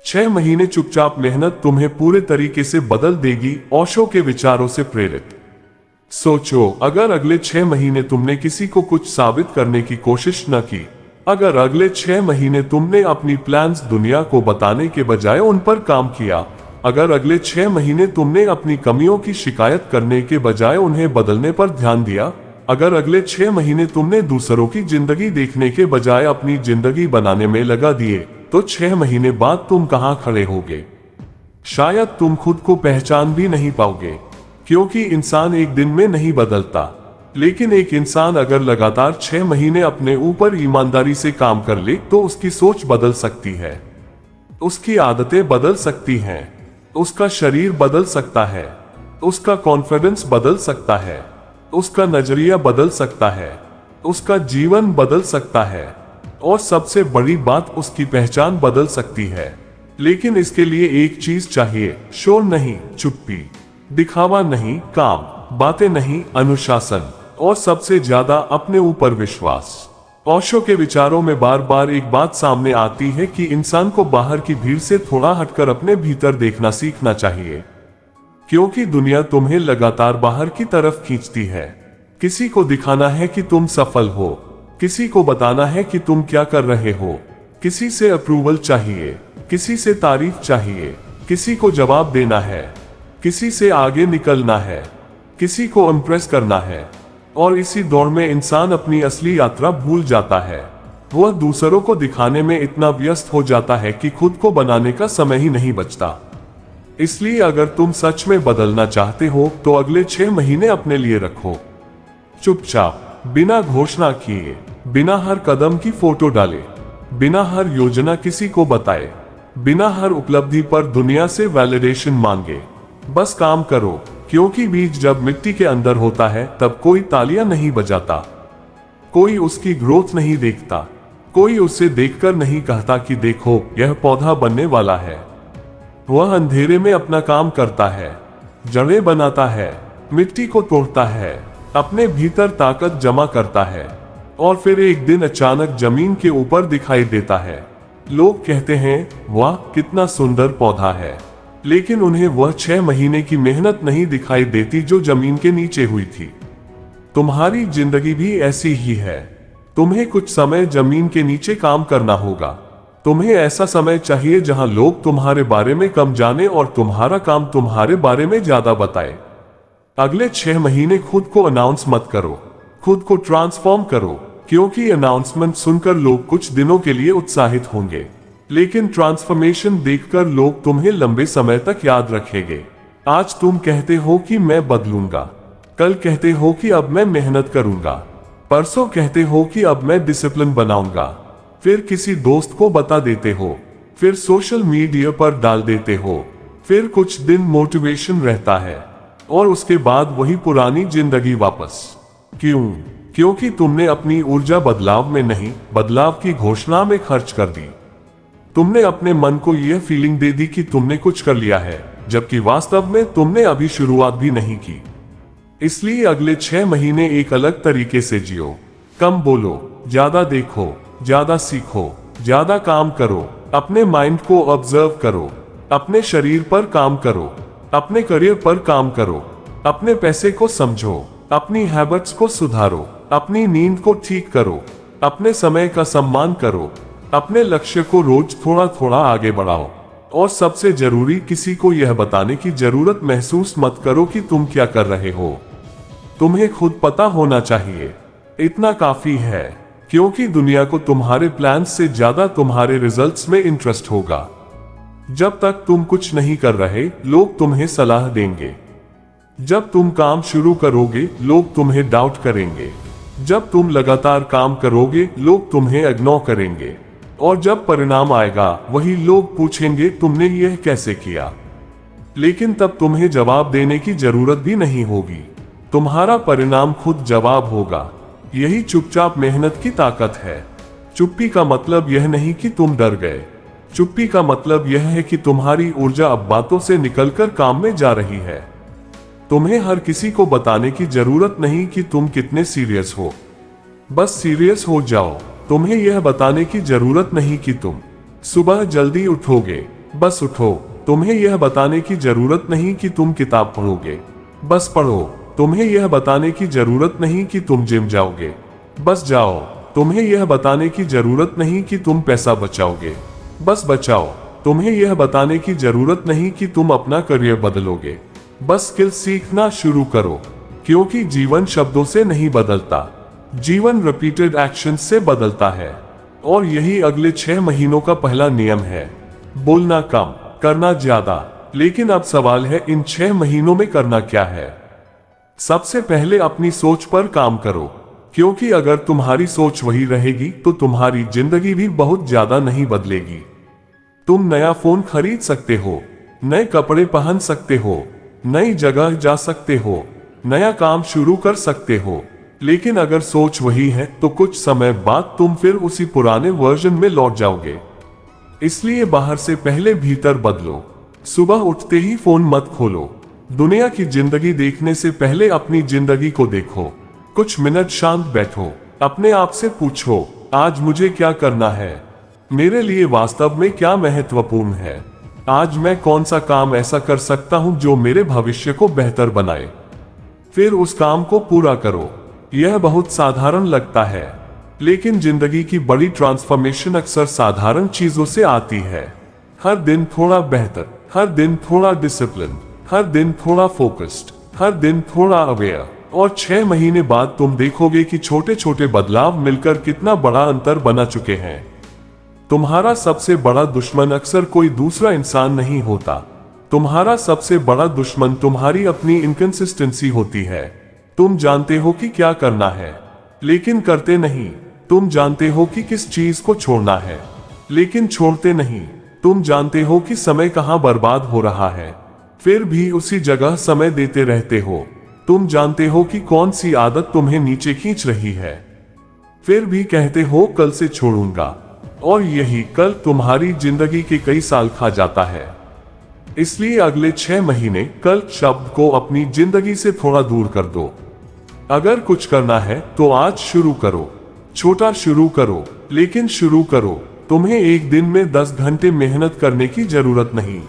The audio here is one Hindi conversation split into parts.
6 महीने चुपचाप मेहनत तुम्हें पूरे तरीके से बदल देगी। ओशो के विचारों से प्रेरित। सोचो, अगर अगले 6 महीने तुमने किसी को कुछ साबित करने की कोशिश न की, अगर अगले 6 महीने तुमने अपनी प्लान्स दुनिया को बताने के बजाय उन पर काम किया, अगर अगले 6 महीने तुमने अपनी कमियों की शिकायत करने के बजाय उन्हें बदलने पर ध्यान दिया, अगर अगले 6 महीने तुमने दूसरों की जिंदगी देखने के बजाय अपनी जिंदगी बनाने में लगा दिए, तो 6 महीने बाद तुम कहां खड़े होगे? शायद तुम खुद को पहचान भी नहीं पाओगे, क्योंकि इंसान एक दिन में नहीं बदलता। लेकिन एक इंसान अगर लगातार 6 महीने अपने ऊपर ईमानदारी से काम कर ले, तो उसकी सोच बदल सकती है, उसकी आदतें बदल सकती हैं, उसका शरीर बदल सकता है, उसका कॉन्फिडेंस बदल सकता है, उसका नजरिया बदल सकता है, उसका जीवन बदल सकता है, और सबसे बड़ी बात, उसकी पहचान बदल सकती है। लेकिन इसके लिए एक चीज चाहिए, शोर नहीं, चुप्पी, दिखावा नहीं, काम, बातें नहीं, अनुशासन, और सबसे ज्यादा अपने ऊपर विश्वास। ओशो के विचारों में बार बार एक बात सामने आती है कि इंसान को बाहर की भीड़ से थोड़ा हटकर अपने भीतर देखना सीखना चाहिए, क्योंकि दुनिया तुम्हें लगातार बाहर की तरफ खींचती है। किसी को दिखाना है कि तुम सफल हो, किसी को बताना है कि तुम क्या कर रहे हो, किसी से अप्रूवल चाहिए, किसी से तारीफ चाहिए, किसी को जवाब देना है, किसी से आगे निकलना है, किसी को इम्प्रेस करना है। और इसी दौड़ में इंसान अपनी असली यात्रा भूल जाता है। वह दूसरों को दिखाने में इतना व्यस्त हो जाता है कि खुद को बनाने का समय ही नहीं बचता। इसलिए अगर तुम सच में बदलना चाहते हो, तो अगले 6 महीने अपने लिए रखो। चुपचाप, बिना घोषणा किए, बिना हर कदम की फोटो डाले, बिना हर योजना किसी को बताए, बिना हर उपलब्धि पर दुनिया से वैलिडेशन मांगे। बस काम करो, क्योंकि बीज जब मिट्टी के अंदर होता है, तब कोई तालियां नहीं बजाता, कोई उसकी ग्रोथ नहीं देखता, कोई उसे देखकर नहीं कहता कि देखो, यह पौधा बनने वाला है। वह अंधेरे में अपना काम करता है, जड़ें बनाता है, मिट्टी को तोड़ता है, अपने भीतर ताकत जमा करता है, और फिर एक दिन अचानक जमीन के ऊपर दिखाई देता है। लोग कहते हैं, वाह कितना सुंदर पौधा है, लेकिन उन्हें वह 6 महीने की मेहनत नहीं दिखाई देती जो जमीन के नीचे हुई थी। तुम्हारी जिंदगी भी ऐसी ही है। तुम्हें कुछ समय जमीन के नीचे काम करना होगा। तुम्हें ऐसा समय चाहिए जहां लोग तुम्हारे बारे में कम जाने और तुम्हारा काम तुम्हारे बारे में ज्यादा बताए। अगले 6 महीने खुद को अनाउंस मत करो, खुद को ट्रांसफॉर्म करो, क्योंकि अनाउंसमेंट सुनकर लोग कुछ दिनों के लिए उत्साहित होंगे, लेकिन ट्रांसफॉर्मेशन देखकर लोग तुम्हें लंबे समय तक याद रखेंगे। आज तुम कहते हो कि मैं बदलूंगा, कल कहते हो कि अब मैं मेहनत करूंगा, परसों कहते हो कि अब मैं डिसिप्लिन बनाऊंगा, फिर किसी दोस्त को बता देते हो, फिर सोशल मीडिया पर डाल देते हो, फिर कुछ दिन मोटिवेशन रहता है, और उसके बाद वही पुरानी जिंदगी वापस। क्यों? क्योंकि तुमने अपनी ऊर्जा बदलाव में नहीं, बदलाव की घोषणा में खर्च कर दी। तुमने अपने मन को यह फीलिंग दे दी कि तुमने कुछ कर लिया है, जबकि वास्तव में तुमने अभी शुरुआत भी नहीं की। इसलिए अगले 6 महीने एक अलग तरीके से जियो। कम बोलो, ज्यादा देखो, ज्यादा सीखो, ज्यादा काम करो, अपने माइंड को ऑब्जर्व करो, अपने शरीर पर काम करो, अपने करियर पर काम करो, अपने पैसे को समझो, अपनी हैबिट्स को सुधारो, अपनी नींद को ठीक करो, अपने समय का सम्मान करो, अपने लक्ष्य को रोज थोड़ा थोड़ा आगे बढ़ाओ, और सबसे जरूरी, किसी को यह बताने की जरूरत महसूस मत करो कि तुम क्या कर रहे हो। तुम्हें खुद पता होना चाहिए, इतना काफी है, क्योंकि दुनिया को तुम्हारे प्लान से ज्यादा तुम्हारे रिजल्ट्स में इंटरेस्ट होगा। जब तक तुम कुछ नहीं कर रहे, लोग तुम्हें सलाह देंगे। जब तुम काम शुरू करोगे, लोग तुम्हें डाउट करेंगे। जब तुम लगातार काम करोगे, लोग तुम्हें इग्नोर करेंगे, और जब परिणाम आएगा, वही लोग पूछेंगे तुमने यह कैसे किया। लेकिन तब तुम्हें जवाब देने की जरूरत भी नहीं होगी, तुम्हारा परिणाम खुद जवाब होगा। यही चुपचाप मेहनत की ताकत है। चुप्पी का मतलब यह नहीं कि तुम डर गए, चुप्पी का मतलब यह है कि तुम्हारी ऊर्जा अब बातों से निकलकर काम में जा रही है। तुम्हें हर किसी को बताने की जरूरत नहीं कि तुम कितने सीरियस हो, बस सीरियस हो जाओ। तुम्हें यह बताने की जरूरत नहीं कि तुम सुबह जल्दी उठोगे, बस उठो, तुम्हें यह बताने की जरूरत नहीं कि तुम किताब पढ़ोगे, बस पढ़ो। तुम्हें यह बताने की जरूरत नहीं कि तुम जिम जाओगे, बस जाओ। तुम्हें यह बताने की जरूरत नहीं कि तुम पैसा बचाओगे, बस बचाओ। तुम्हें यह बताने की जरूरत नहीं कि तुम अपना करियर बदलोगे, बस स्किल सीखना शुरू करो। क्योंकि जीवन शब्दों से नहीं बदलता, जीवन रिपीटेड एक्शन से बदलता है। और यही अगले 6 महीनों का पहला नियम है। बोलना कम, करना ज्यादा। लेकिन अब सवाल है, इन 6 महीनों में करना क्या है? सबसे पहले अपनी सोच पर काम करो, क्योंकि अगर तुम्हारी सोच वही रहेगी तो तुम्हारी जिंदगी भी बहुत ज्यादा नहीं बदलेगी। तुम नया फोन खरीद सकते हो, नए कपड़े पहन सकते हो, नई जगह जा सकते हो, नया काम शुरू कर सकते हो, लेकिन अगर सोच वही है तो कुछ समय बाद तुम फिर उसी पुराने वर्जन में लौट जाओगे। इसलिए बाहर से पहले भीतर बदलो। सुबह उठते ही फोन मत खोलो। दुनिया की जिंदगी देखने से पहले अपनी जिंदगी को देखो। कुछ मिनट शांत बैठो, अपने आप से पूछो, आज मुझे क्या करना है? मेरे लिए वास्तव में क्या महत्वपूर्ण है? आज मैं कौन सा काम ऐसा कर सकता हूं जो मेरे भविष्य को बेहतर बनाए? फिर उस काम को पूरा करो। यह बहुत साधारण लगता है, लेकिन जिंदगी की बड़ी ट्रांसफॉर्मेशन अक्सर साधारण चीजों से आती है। हर दिन थोड़ा बेहतर, हर दिन थोड़ा डिसिप्लिन, हर दिन थोड़ा फोकस्ड, हर दिन थोड़ा अवेयर। और 6 महीने बाद तुम देखोगे कि छोटे छोटे बदलाव मिलकर कितना बड़ा अंतर बना चुके हैं। तुम्हारा सबसे बड़ा दुश्मन अक्सर कोई दूसरा इंसान नहीं होता। तुम्हारा सबसे बड़ा दुश्मन तुम्हारी अपनी इनकंसिस्टेंसी होती है। तुम जानते हो कि क्या करना है, लेकिन करते नहीं। तुम जानते हो कि किस चीज को छोड़ना है, लेकिन छोड़ते नहीं। तुम जानते हो कि समय कहां बर्बाद हो रहा है, फिर भी उसी जगह समय देते रहते हो। तुम जानते हो कि कौन सी आदत तुम्हें नीचे खींच रही है, फिर भी कहते हो कल से छोड़ूंगा। और यही कल तुम्हारी जिंदगी के कई साल खा जाता है। इसलिए अगले 6 महीने कल शब्द को अपनी जिंदगी से थोड़ा दूर कर दो। अगर कुछ करना है तो आज शुरू करो। छोटा शुरू करो, लेकिन शुरू करो। तुम्हें एक दिन में 10 घंटे मेहनत करने की जरूरत नहीं।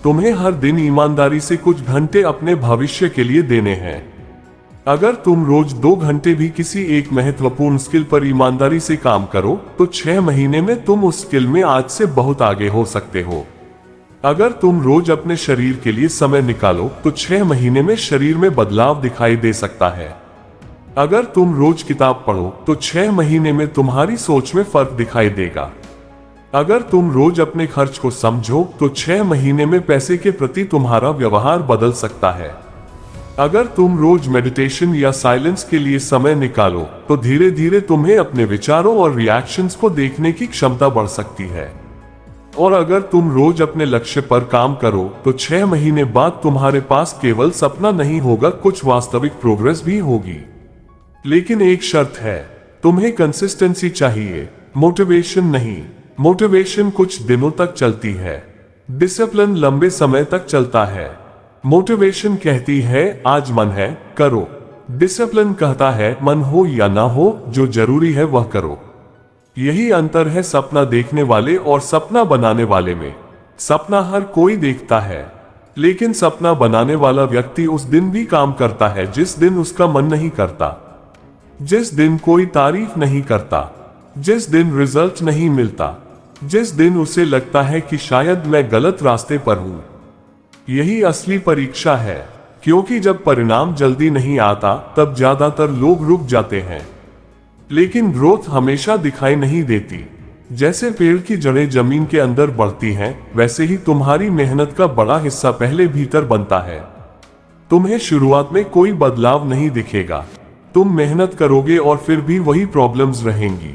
तुम्हें हर दिन ईमानदारी से कुछ घंटे अपने भविष्य के लिए देने हैं। अगर तुम रोज 2 घंटे भी किसी एक महत्वपूर्ण स्किल पर ईमानदारी से काम करो तो 6 महीने में तुम उस स्किल में आज से बहुत आगे हो सकते हो। अगर तुम रोज अपने शरीर के लिए समय निकालो तो 6 महीने में शरीर में बदलाव दिखाई दे सकता है। अगर तुम रोज किताब पढ़ो तो 6 महीने में तुम्हारी सोच में फर्क दिखाई देगा। अगर तुम रोज अपने खर्च को समझो तो 6 महीने में पैसे के प्रति तुम्हारा व्यवहार बदल सकता है। अगर तुम रोज मेडिटेशन या साइलेंस के लिए समय निकालो तो धीरे धीरे तुम्हें अपने विचारों और रिएक्शंस को देखने की क्षमता बढ़ सकती है। और अगर तुम रोज अपने लक्ष्य पर काम करो तो 6 महीने बाद तुम्हारे पास केवल सपना नहीं होगा, कुछ वास्तविक प्रोग्रेस भी होगी। लेकिन एक शर्त है, तुम्हें कंसिस्टेंसी चाहिए, मोटिवेशन नहीं। मोटिवेशन कुछ दिनों तक चलती है, डिसिप्लिन लंबे समय तक चलता है। मोटिवेशन कहती है आज मन है करो, डिसिप्लिन कहता है मन हो या ना हो, जो जरूरी है वह करो। यही अंतर है सपना देखने वाले और सपना बनाने वाले में। सपना हर कोई देखता है, लेकिन सपना बनाने वाला व्यक्ति उस दिन भी काम करता है जिस दिन उसका मन नहीं करता, जिस दिन कोई तारीफ नहीं करता, जिस दिन रिजल्ट नहीं मिलता, जिस दिन उसे लगता है कि शायद मैं गलत रास्ते पर हूं। यही असली परीक्षा है, क्योंकि जब परिणाम जल्दी नहीं आता तब ज्यादातर लोग रुक जाते हैं। लेकिन ग्रोथ हमेशा दिखाई नहीं देती। जैसे पेड़ की जड़ें जमीन के अंदर बढ़ती हैं, वैसे ही तुम्हारी मेहनत का बड़ा हिस्सा पहले भीतर बनता है। तुम्हें शुरुआत में कोई बदलाव नहीं दिखेगा। तुम मेहनत करोगे और फिर भी वही प्रॉब्लम्स रहेंगी।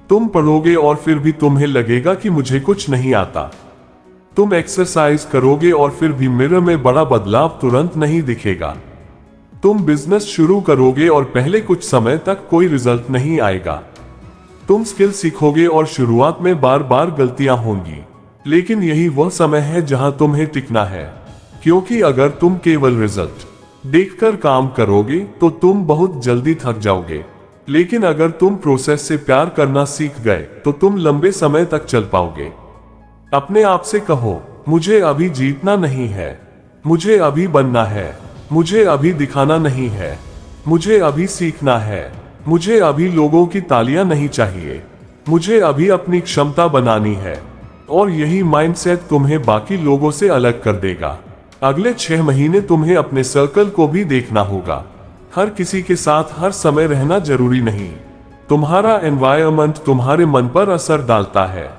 तुम पढ़ोगे और फिर भी तुम्हें लगेगा कि मुझे कुछ नहीं आता। तुम एक्सरसाइज करोगे और फिर भी मिरर में बड़ा बदलाव तुरंत नहीं दिखेगा। तुम बिजनेस शुरू करोगे और पहले कुछ समय तक कोई रिजल्ट नहीं आएगा। तुम स्किल सीखोगे और शुरुआत में बार बार गलतियां होंगी, लेकिन यही वह समय है जहां तुम्हें टिकना है। क्योंकि अगर तुम केवल रिजल्ट देखकर काम करोगे तो तुम बहुत जल्दी थक जाओगे, लेकिन अगर तुम प्रोसेस से प्यार करना सीख गए तो तुम लंबे समय तक चल पाओगे। अपने आप से कहो, मुझे अभी जीतना नहीं है, मुझे अभी बनना है, मुझे अभी दिखाना नहीं है, मुझे अभी सीखना है, मुझे अभी लोगों की तालियां नहीं चाहिए, मुझे अभी अपनी क्षमता बनानी है। और यही माइंडसेट तुम्हें बाकी लोगों से अलग कर देगा। अगले 6 महीने तुम्हें अपने सर्कल को भी देखना होगा। हर किसी के साथ हर समय रहना जरूरी नहीं। तुम्हारा एनवायरनमेंट तुम्हारे मन पर असर डालता है।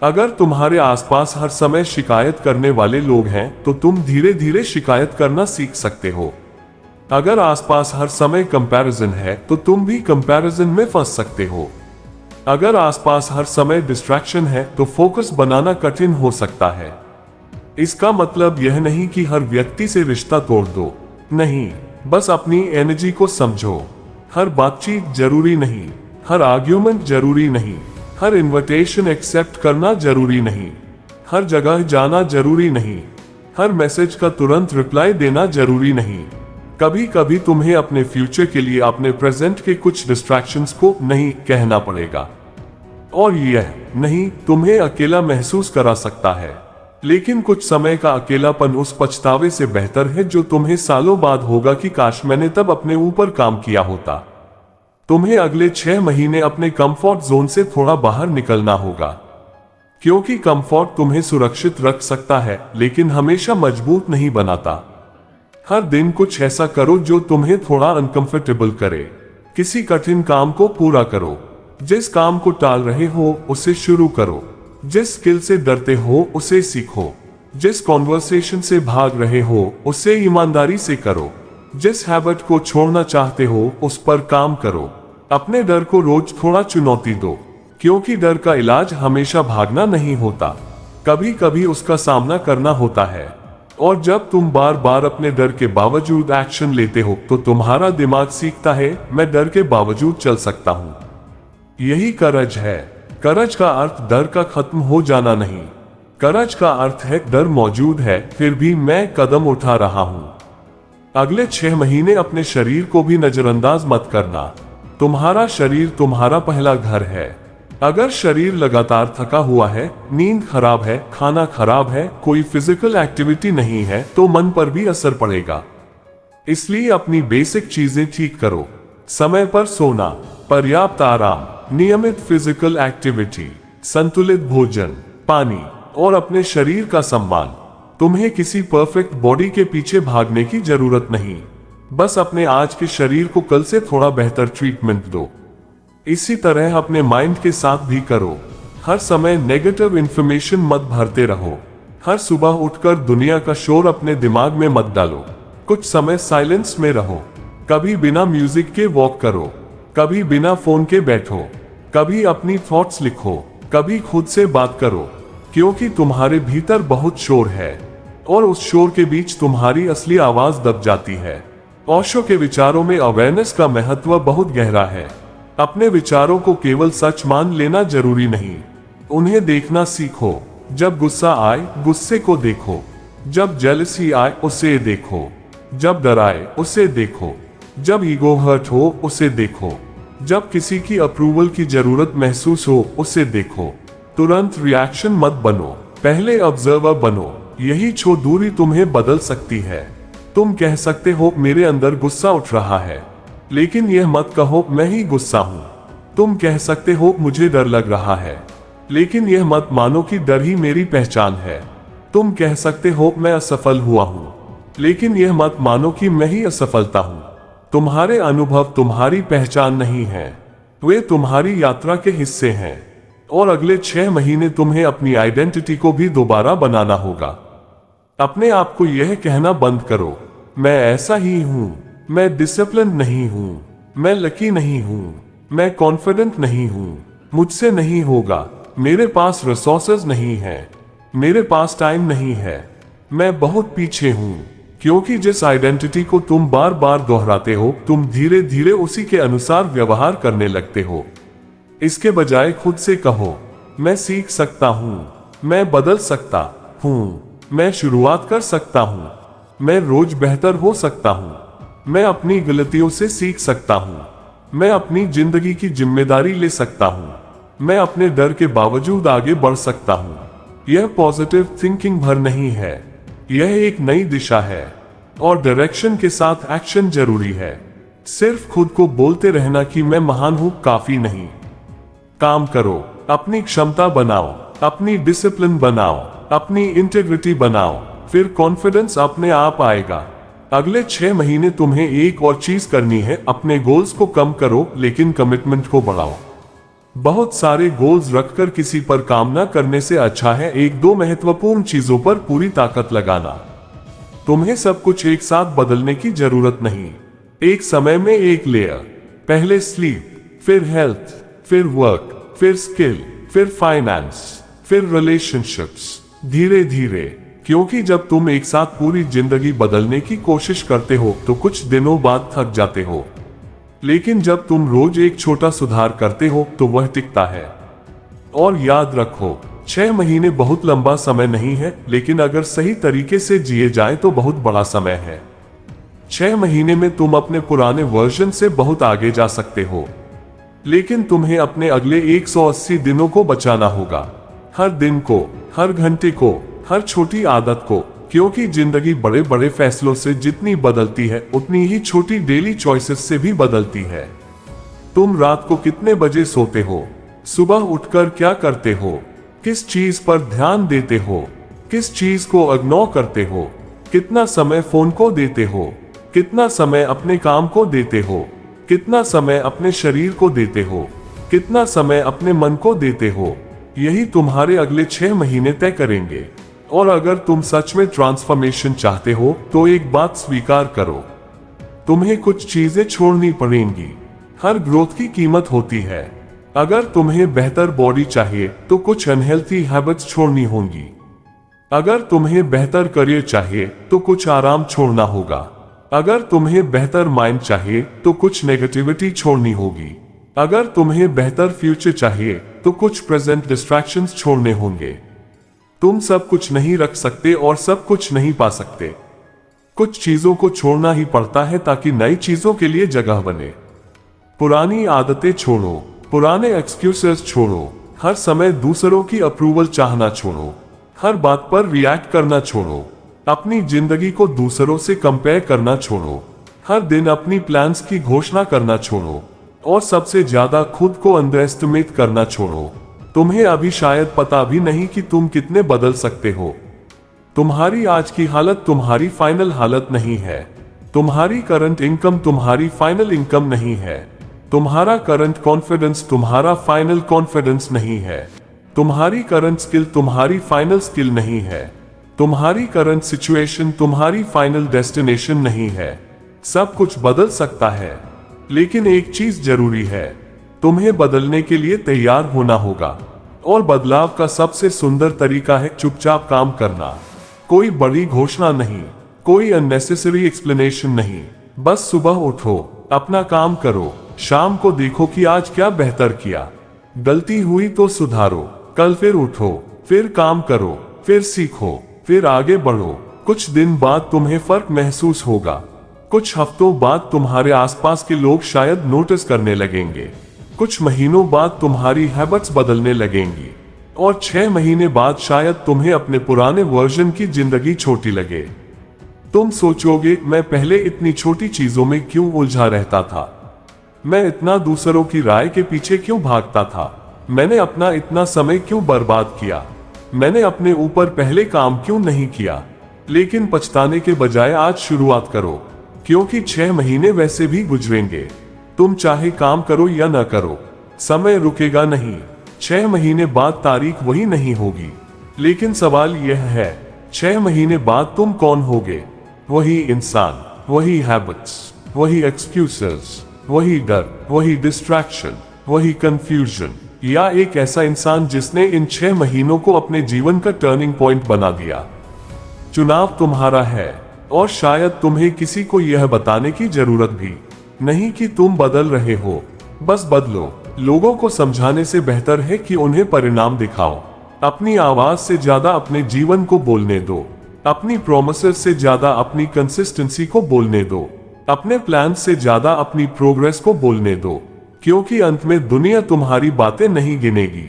अगर तुम्हारे आसपास हर समय शिकायत करने वाले लोग हैं तो तुम धीरे धीरे शिकायत करना सीख सकते हो। अगर आसपास हर समय कंपैरिजन है तो तुम भी कंपैरिजन में फंस सकते हो। अगर आसपास हर समय डिस्ट्रैक्शन है तो फोकस बनाना कठिन हो सकता है। इसका मतलब यह नहीं कि हर व्यक्ति से रिश्ता तोड़ दो, नहीं, बस अपनी एनर्जी को समझो। हर बातचीत जरूरी नहीं, हर आर्ग्यूमेंट जरूरी नहीं, हर इनविटेशन एक्सेप्ट करना जरूरी नहीं, हर जगह जाना जरूरी नहीं, हर मैसेज का तुरंत रिप्लाई देना जरूरी नहीं। कभी कभी तुम्हें अपने फ्यूचर के लिए अपने प्रेजेंट के कुछ डिस्ट्रैक्शंस को नहीं कहना पड़ेगा। और यह नहीं तुम्हें अकेला महसूस करा सकता है, लेकिन कुछ समय का अकेलापन उस पछतावे से बेहतर है जो तुम्हें सालों बाद होगा कि काश मैंने तब अपने ऊपर काम किया होता। तुम्हें अगले 6 महीने अपने कंफर्ट जोन से थोड़ा बाहर निकलना होगा, क्योंकि कंफर्ट तुम्हें सुरक्षित रख सकता है लेकिन हमेशा मजबूत नहीं बनाता। हर दिन कुछ ऐसा करो जो तुम्हें थोड़ा अनकंफर्टेबल करे। किसी कठिन काम को पूरा करो। जिस काम को टाल रहे हो उसे शुरू करो। जिस स्किल से डरते हो उसे सीखो। जिस कॉन्वर्सेशन से भाग रहे हो उसे ईमानदारी से करो। जिस हैबिट को छोड़ना चाहते हो उस पर काम करो। अपने डर को रोज थोड़ा चुनौती दो, क्योंकि डर का इलाज हमेशा भागना नहीं होता, कभी कभी उसका सामना करना होता है। और जब तुम बार बार अपने डर के बावजूद एक्शन लेते हो तो तुम्हारा दिमाग सीखता है मैं डर के बावजूद चल सकता हूँ। यही करज है। करज का अर्थ डर का खत्म हो जाना नहीं। करज का अर्थ है डर मौजूद है फिर भी मैं कदम उठा रहा हूँ। अगले 6 महीने अपने शरीर को भी नजरअंदाज मत करना। तुम्हारा शरीर तुम्हारा पहला घर है। अगर शरीर लगातार थका हुआ है, नींद खराब है, खाना खराब है, कोई फिजिकल एक्टिविटी नहीं है तो मन पर भी असर पड़ेगा। इसलिए अपनी बेसिक चीजें ठीक करो। समय पर सोना, पर्याप्त आराम, नियमित फिजिकल एक्टिविटी, संतुलित भोजन, पानी और अपने शरीर का सम्मान। तुम्हें किसी परफेक्ट बॉडी के पीछे भागने की जरूरत नहीं, बस अपने आज के शरीर को कल से थोड़ा बेहतर ट्रीटमेंट दो। इसी तरह अपने माइंड के साथ भी करो। हर समय नेगेटिव इंफॉर्मेशन मत भरते रहो। हर सुबह उठकर दुनिया का शोर अपने दिमाग में मत डालो। कुछ समय साइलेंस में रहो। कभी बिना म्यूजिक के वॉक करो, कभी बिना फोन के बैठो, कभी अपनी थॉट्स लिखो, कभी खुद से बात करो, क्योंकि तुम्हारे भीतर बहुत शोर है और उस शोर के बीच तुम्हारी असली आवाज दब जाती है। ओशो के विचारों में अवेयरनेस का महत्व बहुत गहरा है। अपने विचारों को केवल सच मान लेना जरूरी नहीं, उन्हें देखना सीखो। जब गुस्सा आए गुस्से को देखो, जब जेलसी आए उसे देखो, जब डर आए उसे देखो, जब ईगो हर्ट हो उसे देखो, जब किसी की अप्रूवल की जरूरत महसूस हो उसे देखो। तुरंत रिएक्शन मत बनो, पहले ऑब्जर्वर बनो। यही छो दूरी तुम्हें बदल सकती है। तुम कह सकते हो मेरे अंदर गुस्सा उठ रहा है, लेकिन यह मत कहो मैं ही गुस्सा हूँ। तुम कह सकते हो मुझे डर लग रहा है, लेकिन यह मत मानो कि डर ही मेरी पहचान है। तुम कह सकते हो मैं असफल हुआ हूँ, लेकिन यह मत मानो कि मैं ही असफलता हूँ। तुम्हारे अनुभव तुम्हारी पहचान नहीं है, वे तुम्हारी यात्रा के हिस्से हैं। और अगले 6 महीने तुम्हें अपनी आइडेंटिटी को भी दोबारा बनाना होगा। अपने आप को यह कहना बंद करो, मैं ऐसा ही हूं, मैं डिसिप्लिन नहीं हूं, मैं लकी नहीं हूं, मैं कॉन्फिडेंट नहीं हूं, मुझसे नहीं होगा, मेरे पास रिसोर्सेज नहीं है, मेरे पास टाइम नहीं है, मैं बहुत पीछे हूं। क्योंकि जिस आइडेंटिटी को तुम बार बार दोहराते हो तुम धीरे धीरे उसी के अनुसार व्यवहार करने लगते हो। इसके बजाय खुद से कहो मैं सीख सकता हूं, मैं बदल सकता हूं, मैं शुरुआत कर सकता हूं, मैं रोज बेहतर हो सकता हूं, मैं अपनी गलतियों से सीख सकता हूं, मैं अपनी जिंदगी की जिम्मेदारी ले सकता हूं, मैं अपने डर के बावजूद आगे बढ़ सकता हूं। यह पॉजिटिव थिंकिंग भर नहीं है, यह एक नई दिशा है और डायरेक्शन के साथ एक्शन जरूरी है। सिर्फ खुद को बोलते रहना कि मैं महान हूं काफी नहीं। काम करो, अपनी क्षमता बनाओ, अपनी डिसिप्लिन बनाओ, अपनी इंटेग्रिटी बनाओ, फिर कॉन्फिडेंस अपने आप आएगा। अगले 6 महीने तुम्हें एक और चीज करनी है, अपने गोल्स को कम करो लेकिन कमिटमेंट को बढ़ाओ। बहुत सारे गोल्स रखकर किसी पर काम न करने से अच्छा है एक दो महत्वपूर्ण चीजों पर पूरी ताकत लगाना। तुम्हें सब कुछ एक साथ बदलने की जरूरत नहीं, एक समय में एक लेयर। पहले स्लीप, फिर हेल्थ, फिर वर्क, फिर स्किल, फिर फाइनेंस, फिर रिलेशनशिप्स, धीरे धीरे। क्योंकि जब तुम एक साथ पूरी जिंदगी बदलने की कोशिश करते हो तो कुछ दिनों बाद थक जाते हो, लेकिन जब तुम रोज एक छोटा सुधार करते हो तो वह टिकता है। और याद रखो, 6 महीने बहुत लंबा समय नहीं है, लेकिन अगर सही तरीके से जिए जाए तो बहुत बड़ा समय है। 6 महीने में तुम अपने पुराने वर्जन से बहुत आगे जा सकते हो, लेकिन तुम्हें अपने अगले 180 दिनों को बचाना होगा। हर दिन को, हर घंटे को, हर छोटी आदत को, क्योंकि जिंदगी बड़े बड़े फैसलों से जितनी बदलती है उतनी ही छोटी डेली चॉइसेस से भी बदलती है। तुम रात को कितने बजे सोते हो, सुबह उठकर क्या करते हो, किस चीज पर ध्यान देते हो, किस चीज को इग्नोर करते हो, कितना समय फोन को देते हो, कितना समय अपने काम को देते हो, कितना समय अपने शरीर को देते हो, कितना समय अपने मन को देते हो, यही तुम्हारे अगले 6 महीने तय करेंगे। और अगर तुम सच में ट्रांसफॉर्मेशन चाहते हो तो एक बात स्वीकार करो, तुम्हें कुछ चीजें छोड़नी पड़ेंगी। हर ग्रोथ की कीमत होती है। अगर तुम्हें बेहतर बॉडी चाहिए तो कुछ अनहेल्थी हैबिट्स छोड़नी होंगी। अगर तुम्हें बेहतर करियर चाहिए तो कुछ आराम छोड़ना होगा। अगर तुम्हें बेहतर माइंड चाहिए तो कुछ नेगेटिविटी छोड़नी होगी। अगर तुम्हें बेहतर फ्यूचर चाहिए तो कुछ प्रेजेंट डिस्ट्रैक्शंस छोड़ने होंगे। तुम सब कुछ नहीं रख सकते और सब कुछ नहीं पा सकते। कुछ चीजों को छोड़ना ही पड़ता है ताकि नई चीजों के लिए जगह बने। पुरानी आदतें छोड़ो, पुराने एक्सक्यूजेस छोड़ो, हर समय दूसरों की अप्रूवल चाहना छोड़ो, हर बात पर रिएक्ट करना छोड़ो, अपनी जिंदगी को दूसरों से कंपेयर करना छोड़ो, हर दिन अपनी प्लान्स की घोषणा करना छोड़ो और सबसे ज्यादा खुद को अंडर एस्टिमेट करना छोड़ो। तुम्हें अभी शायद पता भी नहीं कि तुम कितने बदल सकते हो। तुम्हारी आज की हालत तुम्हारी फाइनल हालत नहीं है। तुम्हारी करंट इनकम तुम्हारी फाइनल इनकम नहीं है। तुम्हारा करंट कॉन्फिडेंस तुम्हारा फाइनल कॉन्फिडेंस नहीं है। तुम्हारी करंट स्किल तुम्हारी फाइनल स्किल नहीं है। तुम्हारी करंट सिचुएशन तुम्हारी फाइनल डेस्टिनेशन नहीं है। सब कुछ बदल सकता है, लेकिन एक चीज जरूरी है, तुम्हें बदलने के लिए तैयार होना होगा। और बदलाव का सबसे सुंदर तरीका है चुपचाप काम करना। कोई बड़ी घोषणा नहीं, कोई अननेसेसरी एक्सप्लेनेशन नहीं, बस सुबह उठो, अपना काम करो, शाम को देखो कि आज क्या बेहतर किया। गलती हुई तो सुधारो, कल फिर उठो, फिर काम करो, फिर सीखो, फिर आगे बढ़ो। कुछ दिन बाद तुम्हें फर्क महसूस होगा। कुछ हफ्तों बाद तुम्हारे आसपास के लोग शायद नोटिस करने लगेंगे। कुछ महीनों बाद तुम्हारी हैबिट्स बदलने लगेंगी और 6 महीने बाद शायद तुम्हें अपने पुराने वर्जन की जिंदगी छोटी लगे। तुम सोचोगे, मैं पहले इतनी छोटी चीजों में क्यों उलझा रहता था, मैं इतना दूसरों की राय के पीछे क्यों भागता था, मैंने अपना इतना समय क्यों बर्बाद किया, मैंने अपने ऊपर पहले काम क्यों नहीं किया। लेकिन पछताने के बजाय आज शुरुआत करो, क्योंकि 6 महीने वैसे भी गुजरेंगे। तुम चाहे काम करो या न करो, समय रुकेगा नहीं। 6 महीने बाद तारीख वही नहीं होगी, लेकिन सवाल यह है, 6 महीने बाद तुम कौन होगे? वही इंसान, वही हैबिट्स, वही एक्सक्यूजेस, वही डर, वही डिस्ट्रैक्शन, वही कंफ्यूजन, या एक ऐसा इंसान जिसने इन 6 महीनों को अपने जीवन का टर्निंग पॉइंट बना दिया? चुनाव तुम्हारा है और शायद तुम्हें किसी को यह बताने की जरूरत भी नहीं कि तुम बदल रहे हो। बस बदलो। लोगों को समझाने से बेहतर है कि उन्हें परिणाम दिखाओ। अपनी आवाज से ज्यादा अपने जीवन को बोलने दो। अपनी प्रोमिसेस से ज्यादा अपनी कंसिस्टेंसी को बोलने दो। अपने प्लान से ज्यादा अपनी प्रोग्रेस को बोलने दो, क्योंकि अंत में दुनिया तुम्हारी बातें नहीं गिनेगी,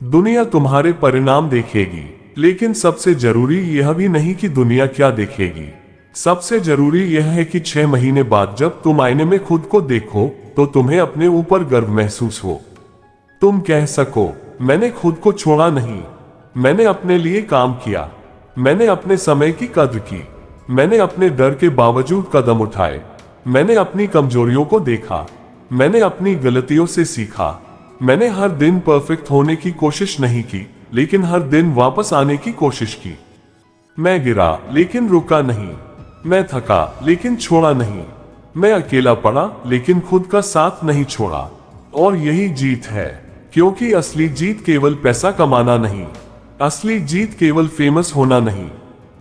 दुनिया तुम्हारे परिणाम देखेगी। लेकिन सबसे जरूरी यह भी नहीं कि दुनिया क्या देखेगी। सबसे जरूरी यह है कि 6 महीने बाद जब तुम आईने में खुद को देखो तो तुम्हें अपने ऊपर गर्व महसूस हो। तुम कह सको, मैंने खुद को छोड़ा नहीं, मैंने अपने लिए काम किया, मैंने अपने समय की कद्र की, मैंने अपने डर के बावजूद कदम उठाए, मैंने अपनी कमजोरियों को देखा, मैंने अपनी गलतियों से सीखा, मैंने हर दिन परफेक्ट होने की कोशिश नहीं की, लेकिन हर दिन वापस आने की कोशिश की। मैं गिरा लेकिन रुका नहीं, मैं थका लेकिन छोड़ा नहीं, मैं अकेला पड़ा लेकिन खुद का साथ नहीं छोड़ा। और यही जीत है, क्योंकि असली जीत केवल पैसा कमाना नहीं, असली जीत केवल फेमस होना नहीं,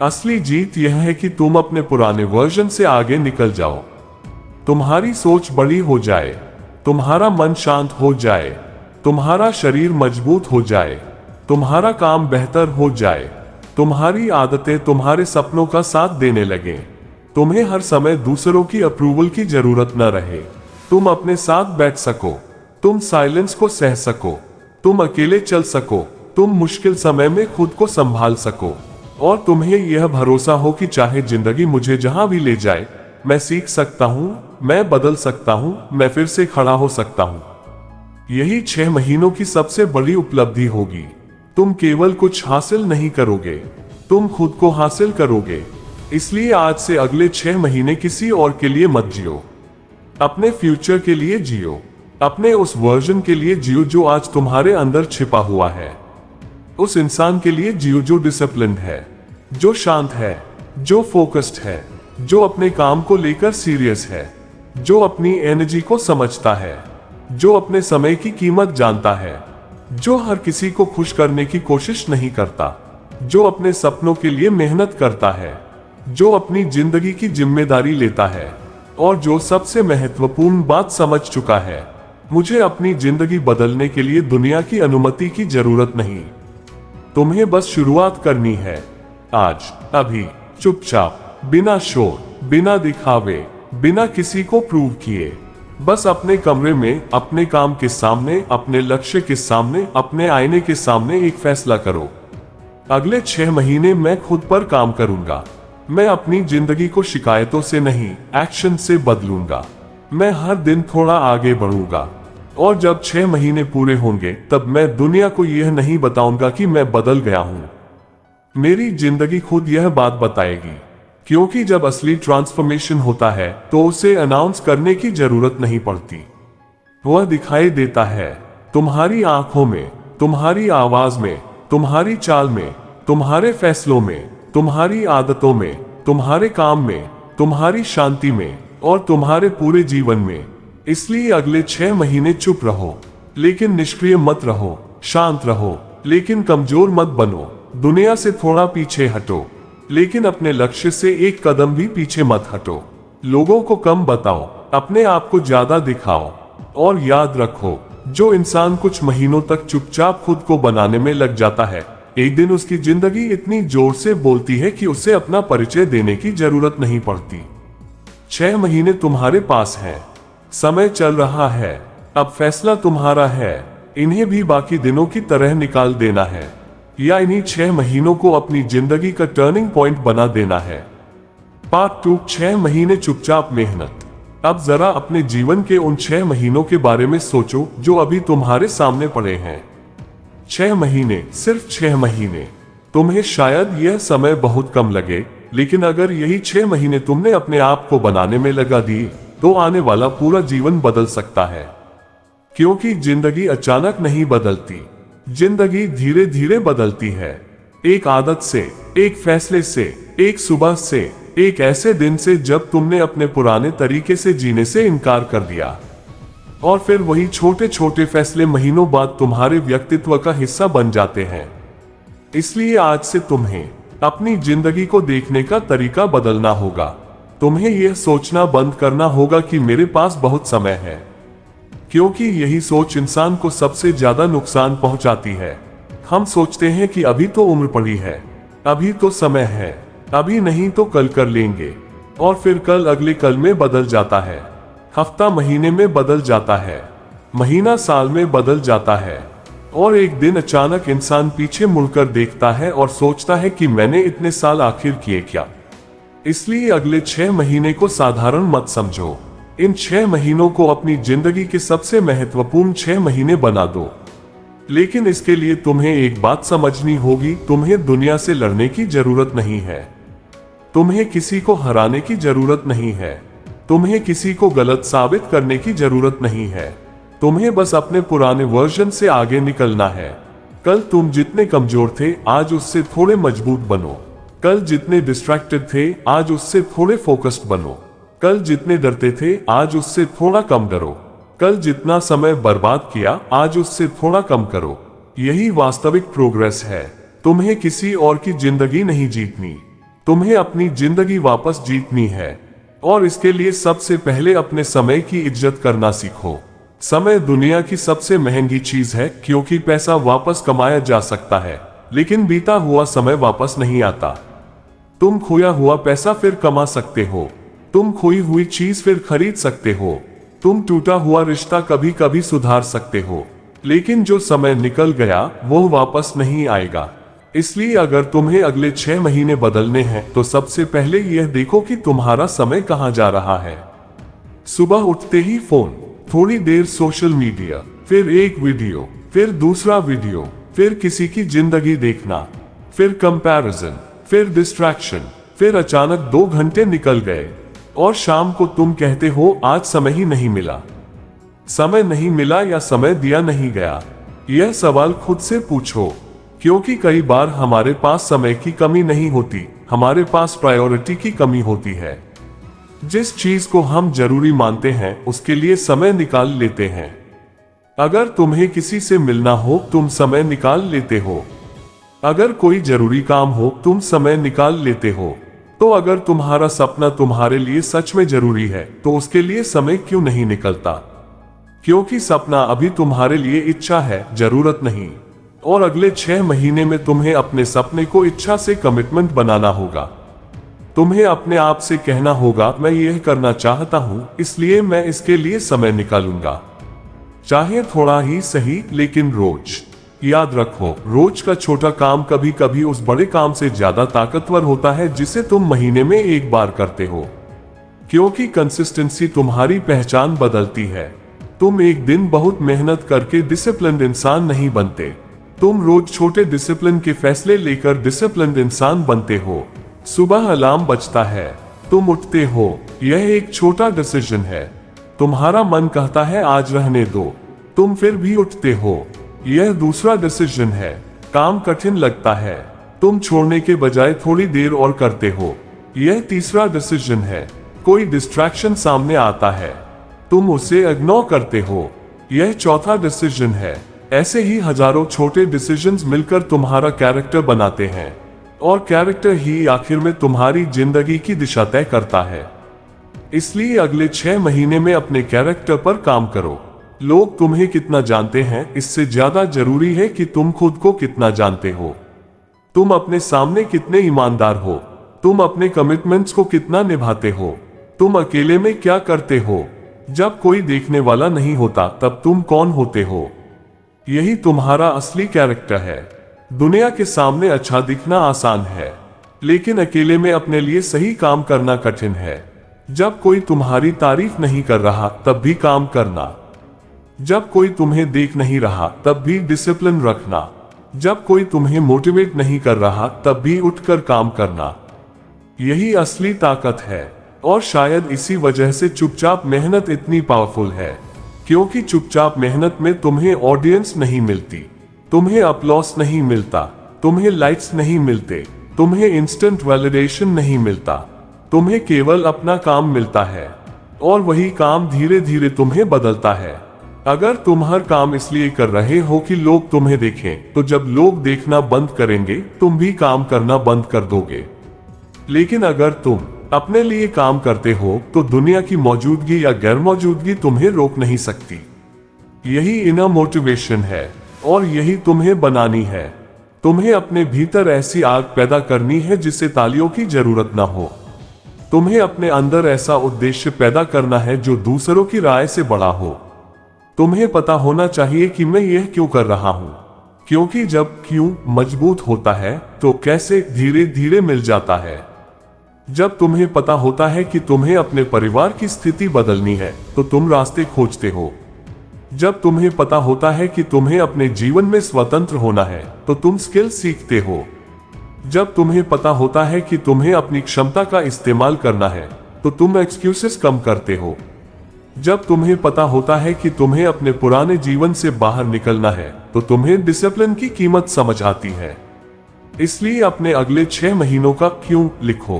असली जीत यह है कि तुम अपने पुराने वर्जन से आगे निकल जाओ। तुम्हारी सोच बड़ी हो जाए, तुम्हारा मन शांत हो जाए, तुम्हारा शरीर मजबूत हो जाए, तुम्हारा काम बेहतर हो जाए, तुम्हारी आदतें तुम्हारे सपनों का साथ देने लगे, तुम्हें हर समय दूसरों की अप्रूवल की जरूरत न रहे, तुम अपने साथ बैठ सको, तुम साइलेंस को सह सको, तुम अकेले चल सको, तुम मुश्किल समय में खुद को संभाल सको, और तुम्हें यह भरोसा हो कि चाहे जिंदगी मुझे जहां भी ले जाए, मैं सीख सकता हूं, मैं बदल सकता हूं, मैं फिर से खड़ा हो सकता हूं। यही 6 महीनों की सबसे बड़ी उपलब्धि होगी। तुम केवल कुछ हासिल नहीं करोगे, तुम खुद को हासिल करोगे। इसलिए आज से अगले 6 महीने किसी और के लिए मत जियो, अपने फ्यूचर के लिए जियो, अपने उस वर्जन के लिए जियो जो आज तुम्हारे अंदर छिपा हुआ है। उस इंसान के लिए जियो जो डिसिप्लिन्ड है, जो शांत है, जो फोकस्ड है, जो अपने काम को लेकर सीरियस है, जो अपनी एनर्जी को समझता है, जो अपने समय की कीमत जानता है, जो हर किसी को खुश करने की कोशिश नहीं करता, जो अपने सपनों के लिए मेहनत करता है, जो अपनी जिंदगी की जिम्मेदारी लेता है, और जो सबसे महत्वपूर्ण बात समझ चुका है, मुझे अपनी जिंदगी बदलने के लिए दुनिया की अनुमति की जरूरत नहीं। तुम्हें बस शुरुआत करनी है, आज, अभी, चुपचाप, बिना शोर, बिना दिखावे, बिना किसी को प्रूव किए, बस अपने कमरे में, अपने काम के सामने, अपने लक्ष्य के सामने, अपने आईने के सामने एक फैसला करो। अगले 6 महीने मैं खुद पर काम करूंगा। मैं अपनी जिंदगी को शिकायतों से नहीं, एक्शन से बदलूंगा। मैं हर दिन थोड़ा आगे बढ़ूंगा, और जब 6 महीने पूरे होंगे तब मैं दुनिया को यह नहीं बताऊंगा कि मैं बदल गया हूं। मेरी जिंदगी खुद यह बात बताएगी, क्योंकि जब असली ट्रांसफॉर्मेशन होता है तो उसे अनाउंस करने की जरूरत नहीं पड़ती। वह दिखाई देता है तुम्हारी आंखों में, तुम्हारी आवाज में, तुम्हारी चाल में, तुम्हारे फैसलों में, तुम्हारी आदतों में, तुम्हारे काम में, तुम्हारी शांति में, और तुम्हारे पूरे जीवन में। इसलिए अगले 6 महीने चुप रहो, लेकिन निष्क्रिय मत रहो, शांत रहो, लेकिन कमजोर मत बनो, दुनिया से थोड़ा पीछे हटो, लेकिन अपने लक्ष्य से एक कदम भी पीछे मत हटो। लोगों को कम बताओ, अपने आप को ज्यादा दिखाओ, और याद रखो, जो इंसान कुछ महीनों तक चुपचाप खुद को बनाने में लग जाता है, एक दिन उसकी जिंदगी इतनी जोर से बोलती है कि उसे अपना परिचय देने की जरूरत नहीं पड़ती। 6 महीने तुम्हारे पास है, समय चल रहा है, अब फैसला तुम्हारा है। इन्हें भी बाकी दिनों की तरह निकाल देना है, या इन्हीं 6 महीनों को अपनी जिंदगी का टर्निंग पॉइंट बना देना है। पार्ट 2, 6 महीने चुपचाप मेहनत। अब जरा अपने जीवन के उन 6 महीनों के बारे में सोचो जो अभी तुम्हारे सामने पड़े हैं। 6 महीने, सिर्फ 6 महीने। तुम्हें शायद यह समय बहुत कम लगे, लेकिन अगर यही 6 महीने तुमने अपने आप को बनाने में लगा दिए तो आने वाला पूरा जीवन बदल सकता है। क्योंकि जिंदगी अचानक नहीं बदलती, जिंदगी धीरे धीरे बदलती है। एक आदत से, एक फैसले से, एक सुबह से, एक ऐसे दिन से जब तुमने अपने पुराने तरीके से जीने से इनकार कर दिया। और फिर वही छोटे छोटे फैसले महीनों बाद तुम्हारे व्यक्तित्व का हिस्सा बन जाते हैं। इसलिए आज से तुम्हें अपनी जिंदगी को देखने का तरीका बदलना होगा। तुम्हें यह सोचना बंद करना होगा कि मेरे पास बहुत समय है, क्योंकि यही सोच इंसान को सबसे ज्यादा नुकसान पहुंचाती है। हम सोचते हैं कि अभी तो उम्र पड़ी है, अभी तो समय है, अभी नहीं तो कल कर लेंगे, और फिर कल अगले कल में बदल जाता है, हफ्ता महीने में बदल जाता है, महीना साल में बदल जाता है, और एक दिन अचानक इंसान पीछे मुड़कर देखता है और सोचता है कि मैंने इतने साल आखिर किए क्या। इसलिए अगले 6 महीने को साधारण मत समझो। इन 6 महीनों को अपनी जिंदगी के सबसे महत्वपूर्ण 6 महीने बना दो। लेकिन इसके लिए तुम्हें एक बात समझनी होगी, तुम्हें दुनिया से लड़ने की जरूरत नहीं है। तुम्हें किसी को हराने की जरूरत नहीं है। तुम्हें किसी को गलत साबित करने की जरूरत नहीं है। तुम्हें बस अपने पुराने वर्जन से आगे निकलना है। कल तुम जितने कमजोर थे, आज उससे थोड़े मजबूत बनो। कल जितने डिस्ट्रैक्टेड थे, आज उससे थोड़े फोकस्ड बनो। कल जितने डरते थे, आज उससे थोड़ा कम डरो। कल जितना समय बर्बाद किया, आज उससे थोड़ा कम करो। यही वास्तविक प्रोग्रेस है। तुम्हें किसी और की जिंदगी नहीं जीतनी, तुम्हें अपनी जिंदगी वापस जीतनी है। और इसके लिए सबसे पहले अपने समय की इज्जत करना सीखो। समय दुनिया की सबसे महंगी चीज है, क्योंकि पैसा वापस कमाया जा सकता है, लेकिन बीता हुआ समय वापस नहीं आता। तुम खोया हुआ पैसा फिर कमा सकते हो, तुम खोई हुई चीज फिर खरीद सकते हो, तुम टूटा हुआ रिश्ता कभी कभी सुधार सकते हो, लेकिन जो समय निकल गया वो वापस नहीं आएगा। इसलिए अगर तुम्हें अगले 6 महीने बदलने हैं तो सबसे पहले यह देखो कि तुम्हारा समय कहां जा रहा है। सुबह उठते ही फोन, थोड़ी देर सोशल मीडिया, फिर एक वीडियो, फिर दूसरा वीडियो, फिर किसी की जिंदगी देखना, फिर कंपैरिजन, फिर डिस्ट्रैक्शन, फिर अचानक 2 घंटे निकल गए और शाम को तुम कहते हो आज समय ही नहीं मिला। समय नहीं मिला या समय दिया नहीं गया, यह सवाल खुद से पूछो, क्योंकि कई बार हमारे पास समय की कमी नहीं होती, हमारे पास प्रायोरिटी की कमी होती है। जिस चीज को हम जरूरी मानते हैं उसके लिए समय निकाल लेते हैं। अगर तुम्हें किसी से मिलना हो तुम समय निकाल लेते हो, अगर कोई जरूरी काम हो तुम समय निकाल लेते हो। तो अगर तुम्हारा सपना तुम्हारे लिए सच में जरूरी है तो उसके लिए समय क्यों नहीं निकलता? क्योंकि सपना अभी तुम्हारे लिए इच्छा है, जरूरत नहीं। और अगले 6 महीने में तुम्हें अपने सपने को इच्छा से कमिटमेंट बनाना होगा। तुम्हें अपने आप से कहना होगा मैं यह करना चाहता हूं, इसलिए मैं इसके लिए समय निकालूंगा। चाहे थोड़ा ही सही, लेकिन रोज। याद रखो, रोज का छोटा काम कभी कभी उस बड़े काम से ज्यादा ताकतवर होता है जिसे तुम महीने में एक बार करते हो। क्योंकि कंसिस्टेंसी तुम्हारी पहचान बदलती है। तुम एक दिन बहुत मेहनत करके डिसिप्लिन्ड इंसान नहीं बनते, तुम रोज छोटे डिसिप्लिन के फैसले लेकर डिसिप्लिन्ड इंसान बनते हो। सुबह अलार्म बजता है, तुम उठते हो, यह एक छोटा डिसीजन है। तुम्हारा मन कहता है आज रहने दो, तुम फिर भी उठते हो, यह दूसरा डिसीजन है। काम कठिन लगता है, तुम छोड़ने के बजाय थोड़ी देर और करते हो, यह तीसरा डिसीजन है। कोई डिस्ट्रैक्शन सामने आता है, तुम उसे इग्नोर करते हो, यह चौथा डिसीजन है। ऐसे ही हजारों छोटे डिसीजंस मिलकर तुम्हारा कैरेक्टर बनाते हैं, और कैरेक्टर ही आखिर में तुम्हारी जिंदगी की दिशा तय करता है। इसलिए अगले 6 महीने में अपने कैरेक्टर पर काम करो। लोग तुम्हें कितना जानते हैं इससे ज्यादा जरूरी है कि तुम खुद को कितना जानते हो। तुम अपने सामने कितने ईमानदार हो, तुम अपने कमिटमेंट्स को कितना निभाते हो, तुम अकेले में क्या करते हो, जब कोई देखने वाला नहीं होता तब तुम कौन होते हो। यही तुम्हारा असली कैरेक्टर है। दुनिया के सामने अच्छा दिखना आसान है, लेकिन अकेले में अपने लिए सही काम करना कठिन है। जब कोई तुम्हारी तारीफ नहीं कर रहा तब भी काम करना, जब कोई तुम्हें देख नहीं रहा तब भी डिसिप्लिन रखना, जब कोई तुम्हें मोटिवेट नहीं कर रहा तब भी उठकर काम करना, यही असली ताकत है। और शायद इसी वजह से चुपचाप मेहनत इतनी पावरफुल है, क्योंकि चुपचाप मेहनत में तुम्हें ऑडियंस नहीं मिलती, तुम्हें अपलॉस नहीं मिलता, तुम्हें लाइक्स नहीं मिलते, तुम्हें इंस्टेंट वैलिडेशन नहीं मिलता, तुम्हें केवल अपना काम मिलता है, और वही काम धीरे धीरे तुम्हें बदलता है। अगर तुम हर काम इसलिए कर रहे हो कि लोग तुम्हें देखें, तो जब लोग देखना बंद करेंगे तुम भी काम करना बंद कर दोगे। लेकिन अगर तुम अपने लिए काम करते हो तो दुनिया की मौजूदगी या गैर मौजूदगी तुम्हें रोक नहीं सकती। यही इनर मोटिवेशन है और यही तुम्हें बनानी है। तुम्हें अपने भीतर ऐसी आग पैदा करनी है जिसे तालियों की जरूरत ना हो। तुम्हें अपने अंदर ऐसा उद्देश्य पैदा करना है जो दूसरों की राय से बड़ा हो। तुम्हें पता होना चाहिए कि मैं यह क्यों कर रहा हूं, क्योंकि जब क्यों मजबूत होता है तो कैसे धीरे धीरे मिल जाता है। जब तुम्हें पता होता है कि तुम्हें अपने परिवार की स्थिति बदलनी है तो तुम रास्ते खोजते हो। जब तुम्हें पता होता है कि तुम्हें अपने जीवन में स्वतंत्र होना है तो तुम स्किल सीखते हो। जब तुम्हें पता होता है कि तुम्हें अपनी क्षमता का इस्तेमाल करना है तो तुम एक्सक्यूजेस कम करते हो। जब तुम्हें पता होता है कि तुम्हें अपने पुराने जीवन से बाहर निकलना है तो तुम्हें डिसिप्लिन की कीमत समझ आती है। इसलिए अपने अगले 6 महीनों का क्यों लिखो,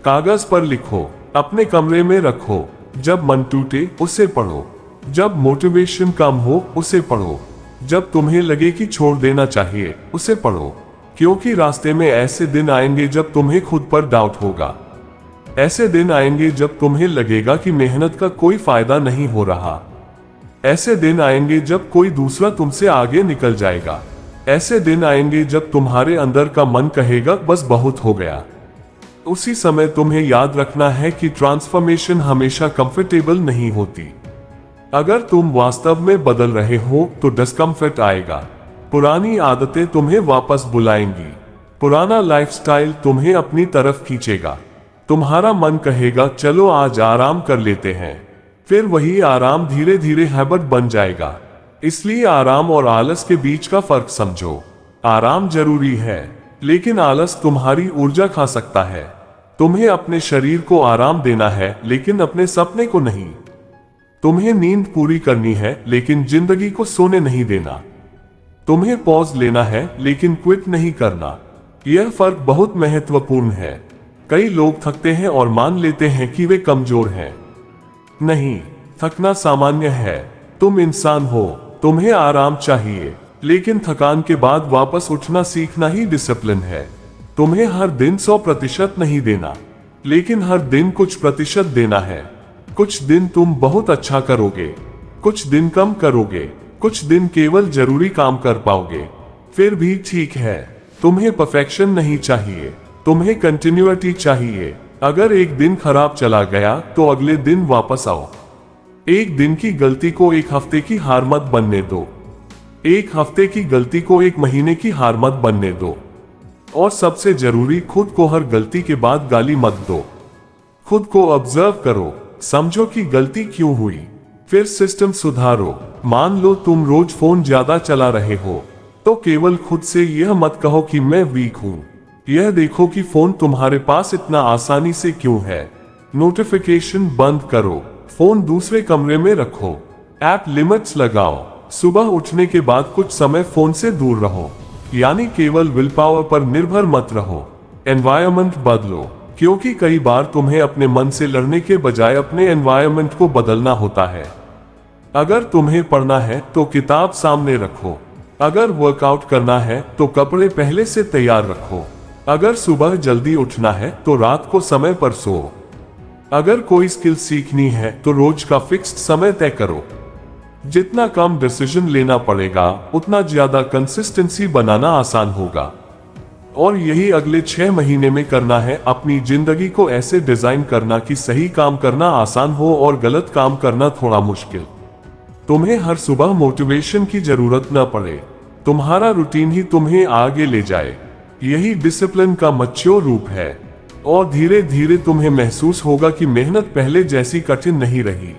कागज पर लिखो, अपने कमरे में रखो। जब मन टूटे उसे पढ़ो, जब मोटिवेशन कम हो उसे पढ़ो, जब तुम्हें लगे कि छोड़ देना चाहिए उसे पढ़ो। क्योंकि रास्ते में ऐसे दिन आएंगे जब तुम्हें खुद पर डाउट होगा। ऐसे दिन आएंगे जब तुम्हें लगेगा कि मेहनत का कोई फायदा नहीं हो रहा। ऐसे दिन आएंगे जब कोई दूसरा तुमसे आगे निकल जाएगा। ऐसे दिन आएंगे जब तुम्हारे अंदर का मन कहेगा बस बहुत हो गया। उसी समय तुम्हें याद रखना है कि ट्रांसफॉर्मेशन हमेशा कंफर्टेबल नहीं होती। अगर तुम वास्तव में बदल रहे हो तो डिस्कम्फर्ट आएगा। पुरानी आदतें तुम्हें वापस बुलाएंगी, पुराना लाइफस्टाइल तुम्हें अपनी तरफ खींचेगा। तुम्हारा मन कहेगा चलो आज आराम कर लेते हैं, फिर वही आराम धीरे धीरे हैबिट बन जाएगा। इसलिए आराम और आलस के बीच का फर्क समझो। आराम जरूरी है, लेकिन आलस तुम्हारी ऊर्जा खा सकता है। तुम्हें अपने शरीर को आराम देना है, लेकिन अपने सपने को नहीं। तुम्हें नींद पूरी करनी है, लेकिन जिंदगी को सोने नहीं देना। तुम्हें पॉज लेना है, लेकिन क्विट नहीं करना। यह फर्क बहुत महत्वपूर्ण है। कई लोग थकते हैं और मान लेते हैं कि वे कमजोर हैं। नहीं, थकना सामान्य है। तुम इंसान हो, तुम्हें आराम चाहिए, लेकिन थकान के बाद वापस उठना सीखना ही डिसिप्लिन है। तुम्हें हर दिन 100% नहीं देना, लेकिन हर दिन कुछ प्रतिशत देना है। कुछ दिन तुम बहुत अच्छा करोगे, कुछ दिन कम करोगे, कुछ दिन केवल जरूरी काम कर पाओगे, फिर भी ठीक है। तुम्हें परफेक्शन नहीं चाहिए, तुम्हें कंटिन्यूटी चाहिए। अगर एक दिन खराब चला गया तो अगले दिन वापस आओ। एक दिन की गलती को एक हफ्ते की हार मत बनने दो। एक हफ्ते की गलती को एक महीने की हार मत बनने दो। और सबसे जरूरी, खुद को हर गलती के बाद गाली मत दो। खुद को ऑब्जर्व करो, समझो कि गलती क्यों हुई, फिर सिस्टम सुधारो। मान लो तुम रोज फोन ज्यादा चला रहे हो, तो केवल खुद से यह मत कहो कि मैं वीक हूं। यह देखो कि फोन तुम्हारे पास इतना आसानी से क्यों है। नोटिफिकेशन बंद करो, फोन दूसरे कमरे में रखो, ऐप लिमिट्स लगाओ। सुबह उठने के बाद कुछ समय फोन से दूर रहो, यानी केवल विल पावर पर निर्भर मत रहो। एनवायरनमेंट बदलो, क्योंकि कई बार तुम्हें अपने मन से लड़ने के बजाय अपने एनवायरनमेंट को बदलना होता है। अगर तुम्हें पढ़ना है तो किताब सामने रखो। अगर वर्कआउट करना है तो कपड़े पहले से तैयार रखो। अगर सुबह जल्दी उठना है तो रात को समय पर सो। अगर कोई स्किल सीखनी है तो रोज का फिक्स्ड समय तय करो। जितना कम डिसीजन लेना पड़ेगा, उतना ज्यादा कंसिस्टेंसी बनाना आसान होगा। और यही अगले 6 महीने में करना है। अपनी जिंदगी को ऐसे डिजाइन करना कि सही काम करना आसान हो और गलत काम करना थोड़ा मुश्किल। तुम्हें हर सुबह मोटिवेशन की जरूरत न पड़े, तुम्हारा रूटीन ही तुम्हें आगे ले जाए। यही डिसिप्लिन का मैच्योर रूप है। और धीरे धीरे तुम्हें महसूस होगा कि मेहनत पहले जैसी कठिन नहीं रही,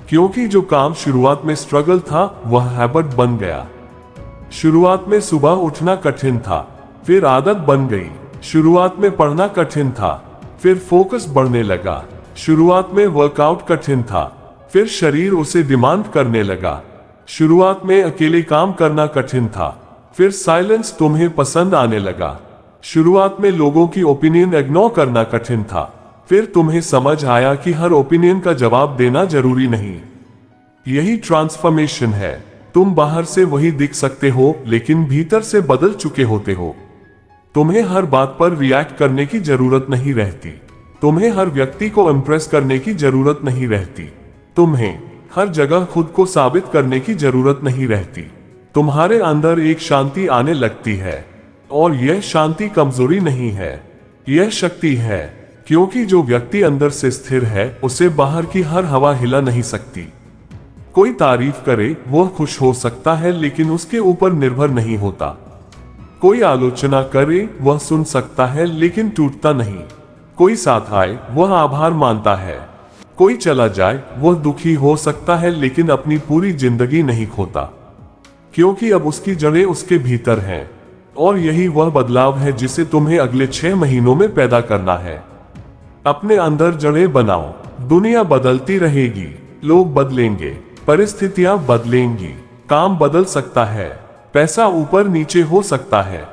क्योंकि जो काम शुरुआत में स्ट्रगल था वह हैबिट बन गया। शुरुआत में सुबह उठना कठिन था, फिर आदत बन गई। शुरुआत में पढ़ना कठिन था, फिर फोकस बढ़ने लगा। शुरुआत में वर्कआउट कठिन था, फिर शरीर उसे डिमांड करने लगा। शुरुआत में अकेले काम करना कठिन था, फिर साइलेंस तुम्हें पसंद आने लगा। शुरुआत में लोगों की ओपिनियन इग्नोर करना कठिन था, फिर तुम्हें समझ आया कि हर ओपिनियन का जवाब देना जरूरी नहीं। यही ट्रांसफॉर्मेशन है। तुम बाहर से वही दिख सकते हो, लेकिन भीतर से बदल चुके होते हो। तुम्हें हर बात पर रिएक्ट करने की जरूरत नहीं रहती। तुम्हें हर व्यक्ति को इम्प्रेस करने की जरूरत नहीं रहती। तुम्हें हर जगह खुद को साबित करने की जरूरत नहीं रहती। तुम्हारे अंदर एक शांति आने लगती है, और यह शांति कमजोरी नहीं है, यह शक्ति है। क्योंकि जो व्यक्ति अंदर से स्थिर है, उसे बाहर की हर हवा हिला नहीं सकती। कोई तारीफ करे वह खुश हो सकता है लेकिन उसके ऊपर निर्भर नहीं होता। कोई आलोचना करे वह सुन सकता है लेकिन टूटता नहीं। कोई साथ आए वह आभार मानता है। कोई चला जाए वह दुखी हो सकता है लेकिन अपनी पूरी जिंदगी नहीं खोता, क्योंकि अब उसकी जड़ें उसके भीतर हैं। और यही वह बदलाव है जिसे तुम्हें अगले 6 महीनों में पैदा करना है। अपने अंदर जड़ें बनाओ। दुनिया बदलती रहेगी, लोग बदलेंगे, परिस्थितियां बदलेंगी, काम बदल सकता है, पैसा ऊपर नीचे हो सकता है,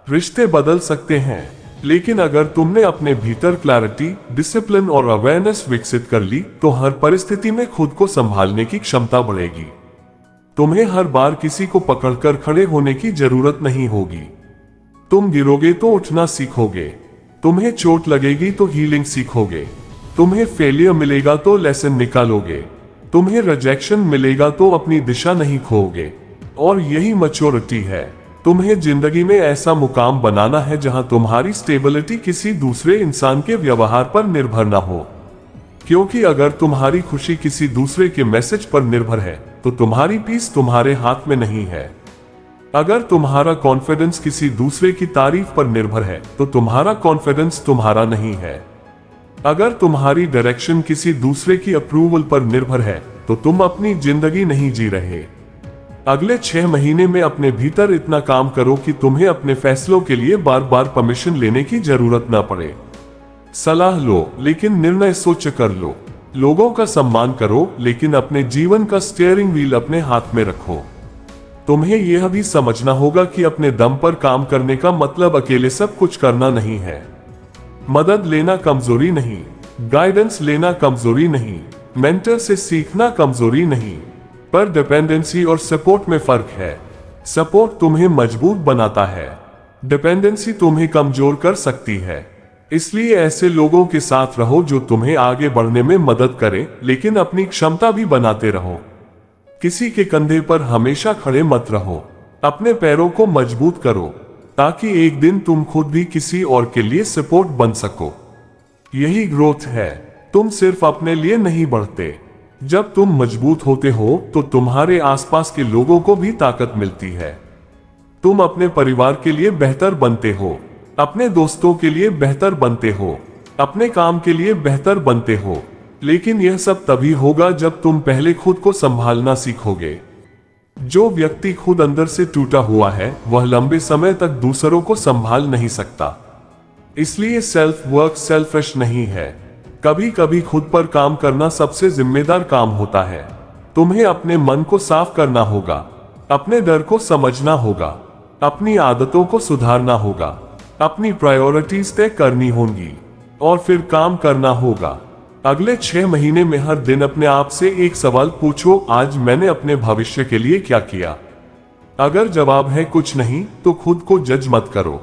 रिश्ते बदल सकते हैं, लेकिन अगर तुमने अपने भीतर क्लैरिटी, डिसिप्लिन और अवेयरनेस विकसित कर ली तो हर परिस्थिति में खुद को संभालने की क्षमता बढ़ेगी। तुम्हें हर बार किसी को पकड़कर खड़े होने की जरूरत नहीं होगी। तुम गिरोगे तो उठना सीखोगे, तुम्हें चोट लगेगी तो हीलिंग सीखोगे, तुम्हें फेलियर मिलेगा तो लेसन निकालोगे, तुम्हें रिजेक्शन मिलेगा तो अपनी दिशा नहीं खोओगे। और यही मैच्योरिटी है। तुम्हें जिंदगी में ऐसा मुकाम बनाना है जहां तुम्हारी स्टेबिलिटी किसी दूसरे इंसान के व्यवहार पर निर्भर न हो, क्योंकि अगर तुम्हारी खुशी किसी दूसरे के मैसेज पर निर्भर है तो तुम्हारी पीस तुम्हारे हाथ में नहीं है। अगर तुम्हारा कॉन्फिडेंस किसी दूसरे की तारीफ पर निर्भर है तो तुम्हारा कॉन्फिडेंस तुम्हारा नहीं है। अगर तुम्हारी डायरेक्शन किसी दूसरे की अप्रूवल पर निर्भर है तो तुम अपनी जिंदगी नहीं जी रहे। अगले 6 महीने में अपने भीतर इतना काम करो कि तुम्हें अपने फैसलों के लिए बार बार परमिशन लेने की जरूरत न पड़े। सलाह लो लेकिन निर्णय सोच कर लो। लोगों का सम्मान करो लेकिन अपने जीवन का स्टीयरिंग व्हील अपने हाथ में रखो। तुम्हें यह भी समझना होगा कि अपने दम पर काम करने का मतलब अकेले सब कुछ करना नहीं है। मदद लेना कमजोरी नहीं, गाइडेंस लेना कमजोरी नहीं, मेंटर से सीखना कमजोरी नहीं, पर डिपेंडेंसी और सपोर्ट में फर्क है। सपोर्ट तुम्हें मजबूत बनाता है, डिपेंडेंसी तुम्हें कमजोर कर सकती है। इसलिए ऐसे लोगों के साथ रहो जो तुम्हें आगे बढ़ने में मदद करें लेकिन अपनी क्षमता भी बनाते रहो। किसी के कंधे पर हमेशा खड़े मत रहो। अपने पैरों को मजबूत करो ताकि एक दिन तुम खुद भी किसी और के लिए सपोर्ट बन सको। यही ग्रोथ है। तुम सिर्फ अपने लिए नहीं बढ़ते। जब तुम मजबूत होते हो तो तुम्हारे आसपास के लोगों को भी ताकत मिलती है। तुम अपने परिवार के लिए बेहतर बनते हो, अपने दोस्तों के लिए बेहतर बनते हो, अपने काम के लिए बेहतर बनते हो। लेकिन यह सब तभी होगा जब तुम पहले खुद को संभालना सीखोगे। जो व्यक्ति खुद अंदर से टूटा हुआ है वह लंबे समय तक दूसरों को संभाल नहीं सकता। इसलिए सेल्फ वर्क सेल्फिश नहीं है। कभी कभी खुद पर काम करना सबसे जिम्मेदार काम होता है। तुम्हें अपने मन को साफ करना होगा, अपने डर को समझना होगा, अपनी आदतों को सुधारना होगा, अपनी प्रायोरिटीज तय करनी होंगी और फिर काम करना होगा। अगले 6 महीने में हर दिन अपने आप से एक सवाल पूछो, आज मैंने अपने भविष्य के लिए क्या किया। अगर जवाब है कुछ नहीं तो खुद को जज मत करो,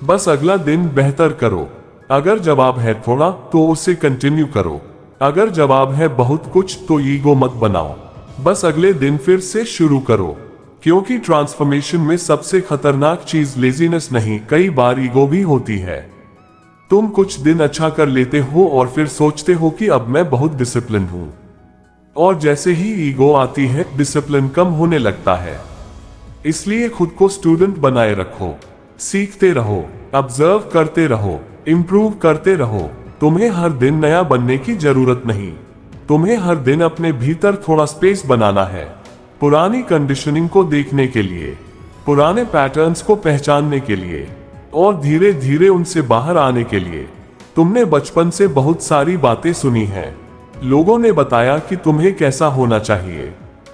बस अगला दिन बेहतर करो। अगर जवाब है थोड़ा तो उसे कंटिन्यू करो। अगर जवाब है बहुत कुछ तो ईगो मत बनाओ, बस अगले दिन फिर से शुरू करो। क्योंकि ट्रांसफॉर्मेशन में सबसे खतरनाक चीज लेजीनेस नहीं, कई बार ईगो भी होती है। तुम कुछ दिन अच्छा कर लेते हो और फिर सोचते हो कि अब मैं बहुत डिसिप्लिन हूं, और जैसे ही ईगो आती है डिसिप्लिन कम होने लगता है। इसलिए खुद को स्टूडेंट बनाए रखो, सीखते रहो, ऑब्जर्व करते रहो, इम्प्रूव करते रहो। तुम्हें हर दिन नया बनने की जरूरत नहीं, तुम्हें हर दिन अपने भीतर थोड़ा स्पेस बनाना है, पुरानी कंडीशनिंग को देखने के लिए, पुराने पैटर्न्स को पहचानने के लिए और धीरे धीरे उनसे बाहर आने के लिए। तुमने बचपन से बहुत सारी बातें सुनी हैं। लोगों ने बताया कि तुम्हें कैसा होना चाहिए,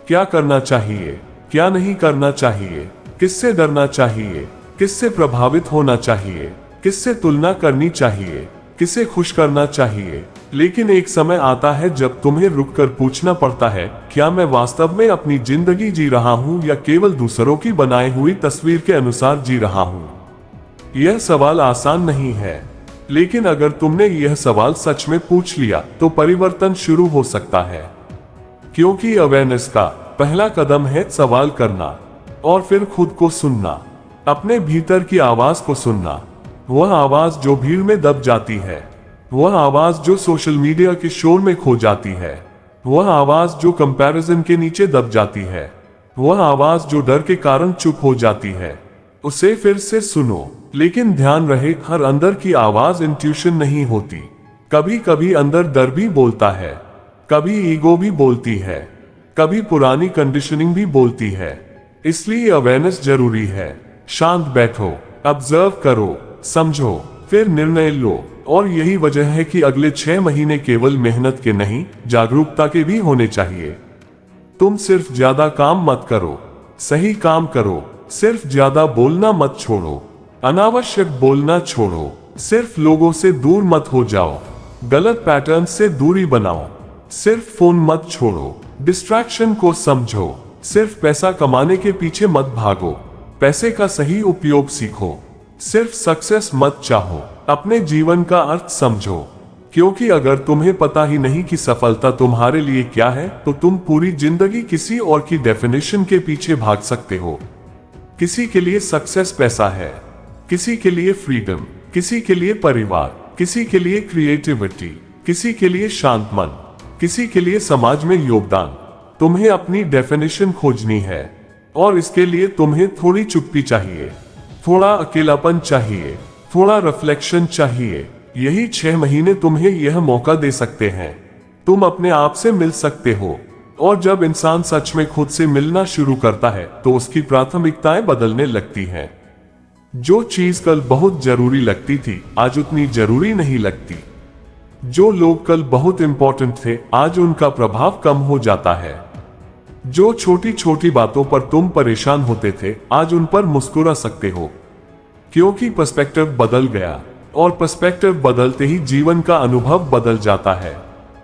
क्या करना चाहिए, क्या नहीं करना चाहिए, किससे डरना चाहिए, किससे प्रभावित होना चाहिए, किससे तुलना करनी चाहिए, किसे खुश करना चाहिए। लेकिन एक समय आता है जब तुम्हें रुककर पूछना पड़ता है, क्या मैं वास्तव में अपनी जिंदगी जी रहा हूं या केवल दूसरों की बनाई हुई तस्वीर के अनुसार जी रहा हूं। यह सवाल आसान नहीं है, लेकिन अगर तुमने यह सवाल सच में पूछ लिया तो परिवर्तन शुरू हो सकता है। क्योंकि अवेयरनेस का पहला कदम है सवाल करना और फिर खुद को सुनना, अपने भीतर की आवाज को सुनना। वह आवाज जो भीड़ में दब जाती है, वह आवाज जो सोशल मीडिया के शोर में खो जाती है, वह आवाज जो कंपैरिजन के नीचे दब जाती है, वह आवाज जो डर के कारण चुप हो जाती है, उसे फिर से सुनो। लेकिन ध्यान रहे, हर अंदर की आवाज इंट्यूशन नहीं होती। कभी कभी अंदर डर भी बोलता है, कभी ईगो भी बोलती है, कभी पुरानी कंडीशनिंग भी बोलती है। इसलिए अवेयरनेस जरूरी है। शांत बैठो, ऑब्जर्व करो, समझो, फिर निर्णय लो। और यही वजह है कि अगले 6 महीने केवल मेहनत के नहीं, जागरूकता के भी होने चाहिए। तुम सिर्फ ज्यादा काम मत करो, सही काम करो। सिर्फ ज्यादा बोलना मत छोड़ो, अनावश्यक बोलना छोड़ो। सिर्फ लोगों से दूर मत हो जाओ, गलत पैटर्न से दूरी बनाओ। सिर्फ फोन मत छोड़ो, डिस्ट्रैक्शन को समझो। सिर्फ पैसा कमाने के पीछे मत भागो, पैसे का सही उपयोग सीखो। सिर्फ सक्सेस मत चाहो, अपने जीवन का अर्थ समझो। क्योंकि अगर तुम्हें पता ही नहीं कि सफलता तुम्हारे लिए क्या है, तो तुम पूरी जिंदगी किसी और की डेफिनेशन के पीछे भाग सकते हो। किसी के लिए सक्सेस पैसा है, किसी के लिए फ्रीडम, किसी के लिए परिवार, किसी के लिए क्रिएटिविटी, किसी के लिए शांत मन, किसी के लिए समाज में योगदान। तुम्हें अपनी डेफिनेशन खोजनी है, और इसके लिए तुम्हें थोड़ी चुप्पी चाहिए, थोड़ा अकेलापन चाहिए, थोड़ा रिफ्लेक्शन चाहिए। यही 6 महीने तुम्हें यह मौका दे सकते हैं। तुम अपने आप से मिल सकते हो, और जब इंसान सच में खुद से मिलना शुरू करता है तो उसकी प्राथमिकताएं बदलने लगती हैं। जो चीज कल बहुत जरूरी लगती थी, आज उतनी जरूरी नहीं लगती। जो लोग कल बहुत इंपॉर्टेंट थे, आज उनका प्रभाव कम हो जाता है। जो छोटी छोटी बातों पर तुम परेशान होते थे, आज उन पर मुस्कुरा सकते हो, क्योंकि पर्सपेक्टिव बदल गया। और पर्सपेक्टिव बदलते ही जीवन का अनुभव बदल जाता है।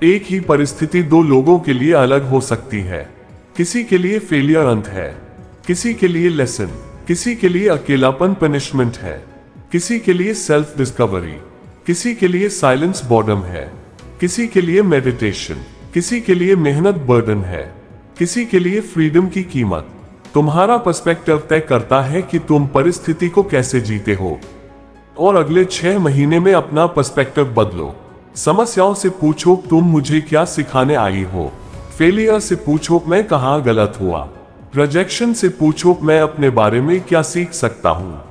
एक ही परिस्थिति 2 लोगों के लिए अलग हो सकती है। किसी के लिए फेलियर अंत है, किसी के लिए लेसन, किसी के लिए अकेलापन पनिशमेंट है, किसी के लिए सेल्फ डिस्कवरी, किसी के लिए साइलेंस बॉर्डम है, किसी के लिए मेडिटेशन, किसी के लिए मेहनत बर्डन है, किसी के लिए फ्रीडम की कीमत। तुम्हारा पर्सपेक्टिव तय करता है कि तुम परिस्थिति को कैसे जीते हो। और अगले 6 महीने में अपना पर्सपेक्टिव बदलो। समस्याओं से पूछो, तुम मुझे क्या सिखाने आई हो। फेलियर से पूछो, मैं कहाँ गलत हुआ। रिजेक्शन से पूछो, मैं अपने बारे में क्या सीख सकता हूँ।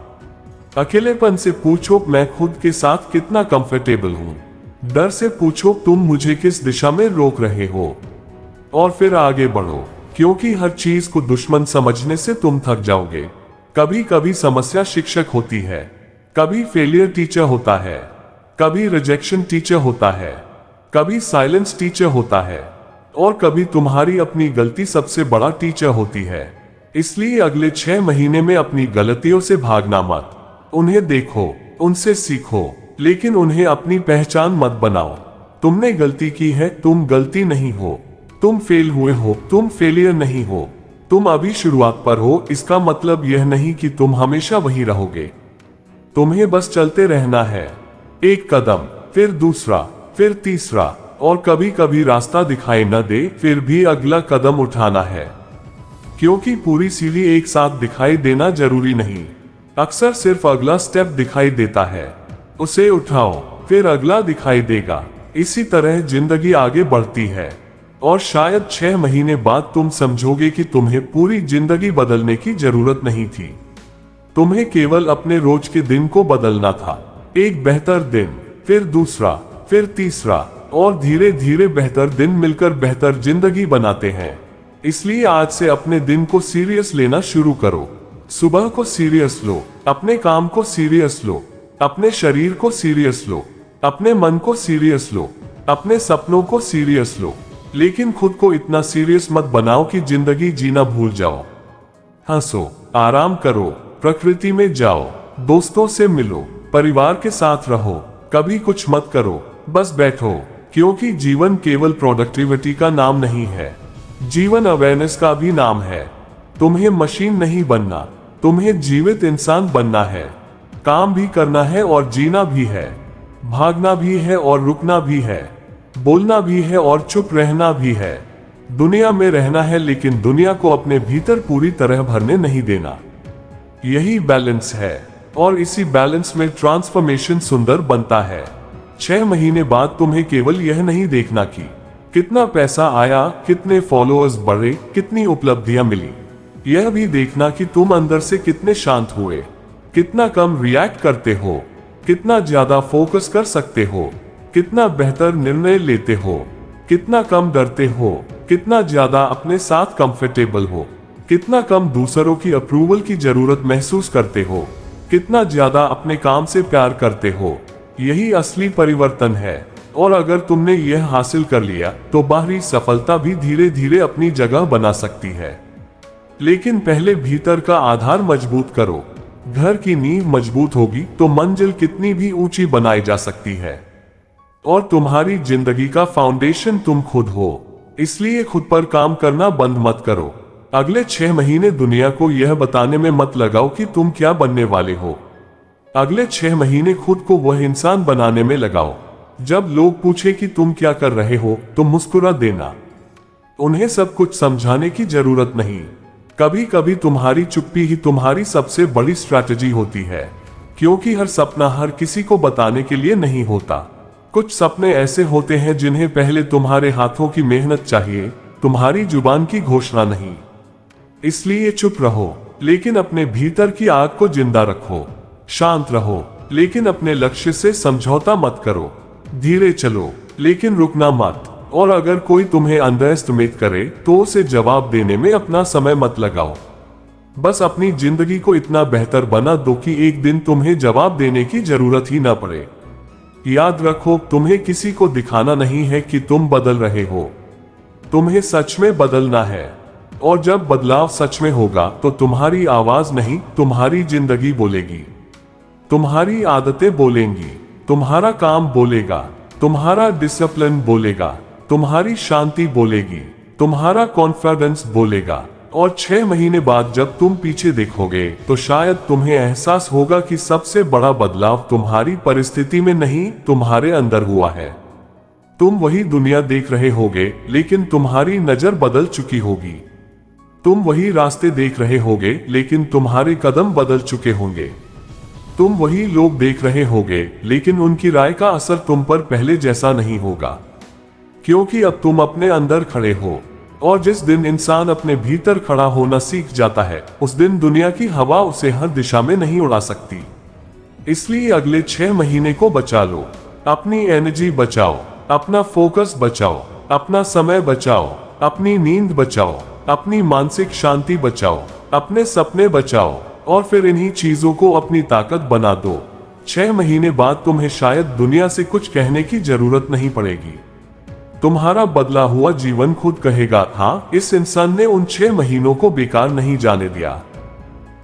अकेलेपन से पूछो, मैं खुद के साथ कितना कंफर्टेबल हूँ। डर से पूछो, तुम मुझे किस दिशा में रोक रहे हो। और फिर आगे बढ़ो, क्योंकि हर चीज को दुश्मन समझने से तुम थक जाओगे। कभी कभी समस्या शिक्षक होती है, कभी फेलियर टीचर होता है, कभी रिजेक्शन टीचर होता है, कभी साइलेंस टीचर होता है, और कभी तुम्हारी अपनी गलती सबसे बड़ा टीचर होती है। इसलिए अगले 6 महीने में अपनी गलतियों से भागना मत। उन्हें देखो, उनसे सीखो, लेकिन उन्हें अपनी पहचान मत बनाओ। तुमने गलती की है, तुम गलती नहीं हो। तुम फेल हुए हो, तुम फेलियर नहीं हो। तुम अभी शुरुआत पर हो, इसका मतलब यह नहीं कि तुम हमेशा वही रहोगे। तुम्हें बस चलते रहना है, एक कदम, फिर दूसरा, फिर तीसरा, और कभी कभी रास्ता दिखाई न दे, फिर भी अगला कदम उठाना है। क्योंकि पूरी सीढ़ी एक साथ दिखाई देना जरूरी नहीं, अक्सर सिर्फ अगला स्टेप दिखाई देता है। उसे उठाओ, फिर अगला दिखाई देगा। इसी तरह जिंदगी आगे बढ़ती है, और शायद 6 महीने बाद तुम समझोगे कि तुम्हें पूरी जिंदगी बदलने की जरूरत नहीं थी। तुम्हें केवल अपने रोज के दिन को बदलना था। एक बेहतर दिन, फिर दूसरा, फिर तीसरा, और धीरे धीरे बेहतर दिन मिलकर बेहतर जिंदगी बनाते हैं। इसलिए आज से अपने दिन को सीरियस लेना शुरू करो। सुबह को सीरियस लो, अपने काम को सीरियस लो, अपने शरीर को सीरियस लो, अपने मन को सीरियस लो, अपने सपनों को सीरियस लो। लेकिन खुद को इतना सीरियस मत बनाओ कि जिंदगी जीना भूल जाओ। हंसो, आराम करो, प्रकृति में जाओ, दोस्तों से मिलो, परिवार के साथ रहो। कभी कुछ मत करो, बस बैठो, क्योंकि जीवन केवल प्रोडक्टिविटी का नाम नहीं है, जीवन अवेयरनेस का भी नाम है। तुम्हें मशीन नहीं बनना, तुम्हें जीवित इंसान बनना है। काम भी करना है और जीना भी है, भागना भी है और रुकना भी है, बोलना भी है और चुप रहना भी है। दुनिया में रहना है, लेकिन दुनिया को अपने भीतर पूरी तरह भरने नहीं देना। यही बैलेंस है, और इसी बैलेंस में ट्रांसफॉर्मेशन सुंदर बनता है। 6 महीने बाद तुम्हें केवल यह नहीं देखना कि कितना पैसा आया, कितने फॉलोअर्स बढ़े, कितनी उपलब्धियां मिली। यह भी देखना कि तुम अंदर से कितने शांत हुए, कितना कम रिएक्ट करते हो, कितना ज्यादा फोकस कर सकते हो, कितना बेहतर निर्णय लेते हो, कितना कम डरते हो, कितना ज्यादा अपने साथ कंफर्टेबल हो, कितना कम दूसरों की अप्रूवल की जरूरत महसूस करते हो, कितना ज्यादा अपने काम से प्यार करते हो। यही असली परिवर्तन है। और अगर तुमने यह हासिल कर लिया तो बाहरी सफलता भी धीरे धीरे अपनी जगह बना सकती है। लेकिन पहले भीतर का आधार मजबूत करो। घर की नींव मजबूत होगी तो मंजिल कितनी भी ऊंची बनाई जा सकती है। और तुम्हारी जिंदगी का फाउंडेशन तुम खुद हो, इसलिए खुद पर काम करना बंद मत करो। अगले 6 महीने दुनिया को यह बताने में मत लगाओ कि तुम क्या बनने वाले हो। अगले 6 महीने खुद को वह इंसान बनाने में लगाओ। जब लोग पूछे कि तुम क्या कर रहे हो तो मुस्कुरा देना। उन्हें सब कुछ समझाने की जरूरत नहीं। कभी कभी तुम्हारी चुप्पी ही तुम्हारी सबसे बड़ी स्ट्रैटेजी होती है, क्योंकि हर सपना हर किसी को बताने के लिए नहीं होता। कुछ सपने ऐसे होते हैं जिन्हें पहले तुम्हारे हाथों की मेहनत चाहिए, तुम्हारी जुबान की घोषणा नहीं। इसलिए चुप रहो, लेकिन अपने भीतर की आग को जिंदा रखो। शांत रहो, लेकिन अपने लक्ष्य से समझौता मत करो। धीरे चलो, लेकिन रुकना मत। और अगर कोई तुम्हें अंडर एस्टिमेट करे तो उसे जवाब देने में अपना समय मत लगाओ। बस अपनी जिंदगी को इतना बेहतर बना दो कि एक दिन तुम्हें जवाब देने की जरूरत ही ना पड़े। याद रखो, तुम्हें किसी को दिखाना नहीं है कि तुम बदल रहे हो, तुम्हें सच में बदलना है। और जब बदलाव सच में होगा तो तुम्हारी आवाज नहीं, तुम्हारी जिंदगी बोलेगी। तुम्हारी आदतें बोलेंगी, तुम्हारा काम बोलेगा, तुम्हारा डिसिप्लिन बोलेगा, तुम्हारी शांति बोलेगी, तुम्हारा कॉन्फिडेंस बोलेगा। और 6 महीने बाद जब तुम पीछे देखोगे तो शायद तुम्हें एहसास होगा कि सबसे बड़ा बदलाव तुम्हारी परिस्थिति में नहीं, तुम्हारे अंदर हुआ है। तुम वही दुनिया देख रहे होगे, लेकिन तुम्हारी नजर बदल चुकी होगी। तुम वही रास्ते देख रहे होगे, लेकिन तुम्हारे कदम बदल चुके होंगे। तुम वही लोग देख रहे होगे, लेकिन उनकी राय का असर तुम पर पहले जैसा नहीं होगा, क्योंकि अब तुम अपने अंदर खड़े हो। और जिस दिन इंसान अपने भीतर खड़ा होना सीख जाता है, उस दिन दुनिया की हवा उसे हर दिशा में नहीं उड़ा सकती। इसलिए अगले 6 महीने को बचा लो। अपनी एनर्जी बचाओ, अपना फोकस बचाओ, अपना समय बचाओ, अपनी नींद बचाओ, अपनी मानसिक शांति बचाओ, अपने सपने बचाओ, और फिर इन्हीं चीजों को अपनी ताकत बना दो। 6 महीने बाद तुम्हें शायद दुनिया से कुछ कहने की जरूरत नहीं पड़ेगी। तुम्हारा बदला हुआ जीवन खुद कहेगा, हाँ, इस इंसान ने उन 6 महीनों को बेकार नहीं जाने दिया।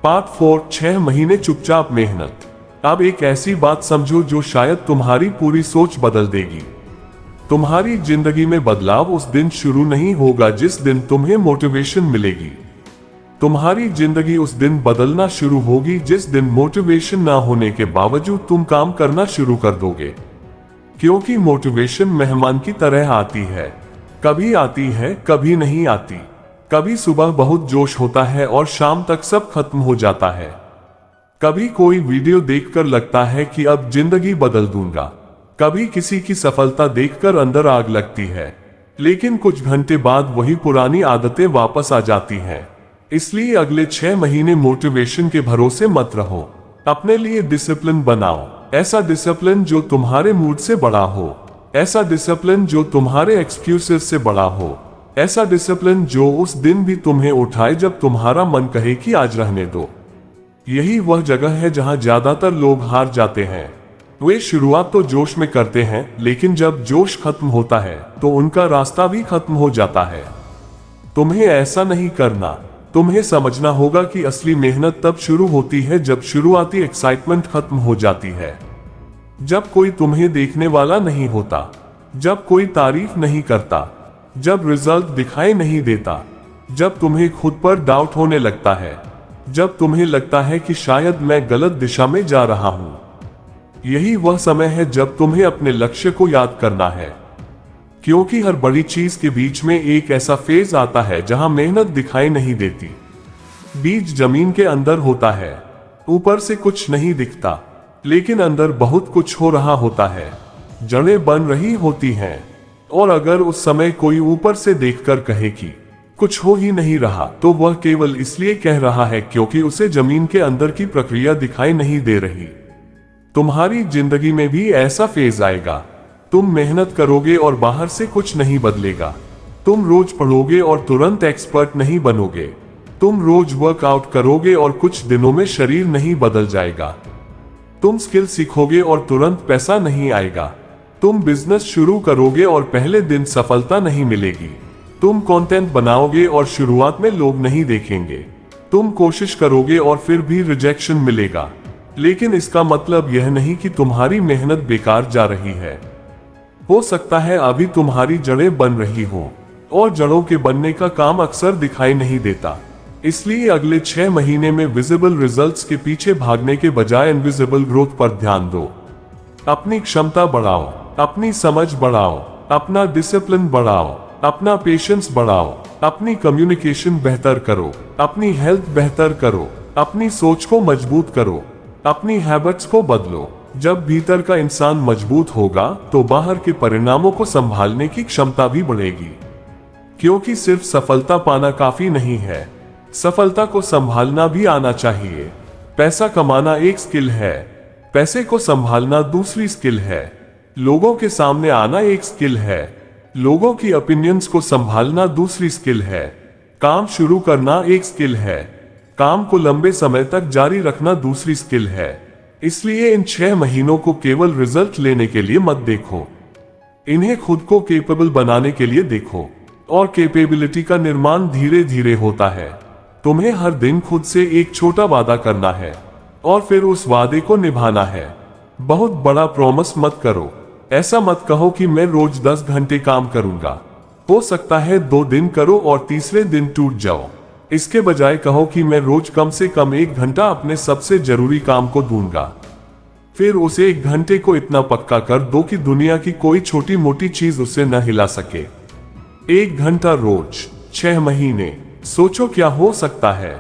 पार्ट 4, 6 महीने चुपचाप मेहनत। अब एक ऐसी बात समझो जो शायद तुम्हारी पूरी सोच बदल देगी। तुम्हारी जिंदगी में बदलाव उस दिन शुरू नहीं होगा जिस दिन तुम्हें मोटिवेशन मिलेगी। तुम्हारी जिंदगी उस दिन बदलना शुरू होगी जिस दिन मोटिवेशन ना होने के बावजूद तुम काम करना शुरू कर दोगे। क्योंकि मोटिवेशन मेहमान की तरह आती है, कभी आती है, कभी नहीं आती। कभी सुबह बहुत जोश होता है और शाम तक सब खत्म हो जाता है। कभी कोई वीडियो देखकर लगता है कि अब जिंदगी बदल दूंगा। कभी किसी की सफलता देखकर अंदर आग लगती है, लेकिन कुछ घंटे बाद वही पुरानी आदतें वापस आ जाती हैं। इसलिए अगले 6 महीने मोटिवेशन के भरोसे मत रहो। अपने लिए डिसिप्लिन बनाओ, ऐसा डिसिप्लिन जो तुम्हारे मूड से बड़ा हो, ऐसा डिसिप्लिन जो तुम्हारे एक्सक्यूजेस से बड़ा हो, ऐसा डिसिप्लिन जो उस दिन भी तुम्हें उठाए जब तुम्हारा मन कहे कि आज रहने दो। यही वह जगह है जहां ज्यादातर लोग हार जाते हैं। वे शुरुआत तो जोश में करते हैं, लेकिन जब जोश खत्म होता है तो उनका रास्ता भी खत्म हो जाता है। तुम्हें ऐसा नहीं करना। तुम्हें समझना होगा कि असली मेहनत तब शुरू होती है जब शुरुआती एक्साइटमेंट खत्म हो जाती है, जब कोई तुम्हें देखने वाला नहीं होता, जब कोई तारीफ नहीं करता, जब रिजल्ट दिखाई नहीं देता, जब तुम्हें खुद पर डाउट होने लगता है, जब तुम्हें लगता है कि शायद मैं गलत दिशा में जा रहा हूं। यही वह समय है जब तुम्हें अपने लक्ष्य को याद करना है, क्योंकि हर बड़ी चीज के बीच में एक ऐसा फेज आता है जहां मेहनत दिखाई नहीं देती। बीज जमीन के अंदर होता है, ऊपर से कुछ नहीं दिखता, लेकिन अंदर बहुत कुछ हो रहा होता है। जड़ें बन रही होती हैं, और अगर उस समय कोई ऊपर से देखकर कहे कि कुछ हो ही नहीं रहा, तो वह केवल इसलिए कह रहा है क्योंकि उसे जमीन के अंदर की प्रक्रिया दिखाई नहीं दे रही। तुम्हारी जिंदगी में भी ऐसा फेज आएगा। तुम मेहनत करोगे और बाहर से कुछ नहीं बदलेगा। तुम रोज पढ़ोगे और तुरंत एक्सपर्ट नहीं बनोगे। तुम रोज वर्कआउट करोगे और कुछ दिनों में शरीर नहीं बदल जाएगा। तुम स्किल सीखोगे और तुरंत पैसा नहीं आएगा। तुम बिजनेस शुरू करोगे और पहले दिन सफलता नहीं मिलेगी। तुम कंटेंट बनाओगे और शुरुआत में लोग नहीं देखेंगे। तुम कोशिश करोगे और फिर भी रिजेक्शन मिलेगा। लेकिन इसका मतलब यह नहीं कि तुम्हारी मेहनत बेकार जा रही है। हो सकता है अभी तुम्हारी जड़ें बन रही हो, और जड़ों के बनने का काम अक्सर दिखाई नहीं देता। इसलिए अगले 6 महीने में विजिबल रिजल्ट्स के पीछे भागने के बजाय इनविजिबल ग्रोथ पर ध्यान दो। अपनी क्षमता बढ़ाओ, अपनी समझ बढ़ाओ, अपना डिसिप्लिन बढ़ाओ, अपना पेशेंस बढ़ाओ, अपनी कम्युनिकेशन बेहतर करो, अपनी हेल्थ बेहतर करो, अपनी सोच को मजबूत करो, अपनी हैबिट्स को बदलो। जब भीतर का इंसान मजबूत होगा तो बाहर के परिणामों को संभालने की क्षमता भी बढ़ेगी। क्योंकि सिर्फ सफलता पाना काफी नहीं है, सफलता को संभालना भी आना चाहिए। पैसा कमाना एक स्किल है, पैसे को संभालना दूसरी स्किल है। लोगों के सामने आना एक स्किल है, लोगों की ओपिनियंस को संभालना दूसरी स्किल है। काम शुरू करना एक स्किल है, काम को लंबे समय तक जारी रखना दूसरी स्किल है। इसलिए इन 6 महीनों को केवल रिजल्ट लेने के लिए मत देखो, इन्हें खुद को केपेबल बनाने के लिए देखो। और कैपेबिलिटी का निर्माण धीरे धीरे होता है। तुम्हें हर दिन खुद से एक छोटा वादा करना है और फिर उस वादे को निभाना है। बहुत बड़ा प्रॉमिस मत करो। ऐसा मत कहो कि मैं रोज 10 घंटे काम करूंगा। हो सकता है 2 दिन करो और तीसरे दिन टूट जाओ। इसके बजाय कहो कि मैं रोज कम से कम 1 घंटा अपने सबसे जरूरी काम को दूंगा। फिर उसे 1 घंटे को इतना पक्का कर दो कि दुनिया की कोई छोटी मोटी चीज उसे न हिला सके। 1 घंटा रोज, 6 महीने। सोचो क्या हो सकता है।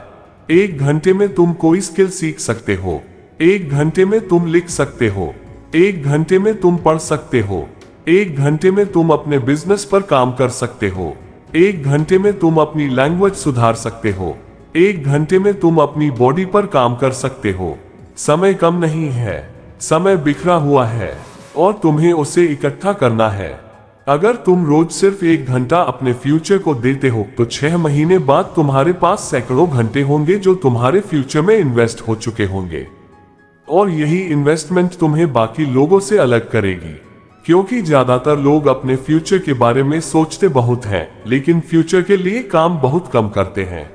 1 घंटे में तुम कोई स्किल सीख सकते हो, 1 घंटे में तुम लिख सकते हो, 1 घंटे में तुम पढ़ सकते हो, 1 घंटे में तुम अपने बिजनेस पर काम कर सकते हो, 1 घंटे में तुम अपनी लैंग्वेज सुधार सकते हो, 1 घंटे में तुम अपनी बॉडी पर काम कर सकते हो। समय कम नहीं है, समय बिखरा हुआ है और तुम्हें उसे इकट्ठा करना है। अगर तुम रोज सिर्फ 1 घंटा अपने फ्यूचर को देते हो तो 6 महीने बाद तुम्हारे पास सैकड़ों घंटे होंगे जो तुम्हारे फ्यूचर में इन्वेस्ट हो चुके होंगे। और यही इन्वेस्टमेंट तुम्हें बाकी लोगों से अलग करेगी। क्योंकि ज्यादातर लोग अपने फ्यूचर के बारे में सोचते बहुत हैं, लेकिन फ्यूचर के लिए काम बहुत कम करते हैं।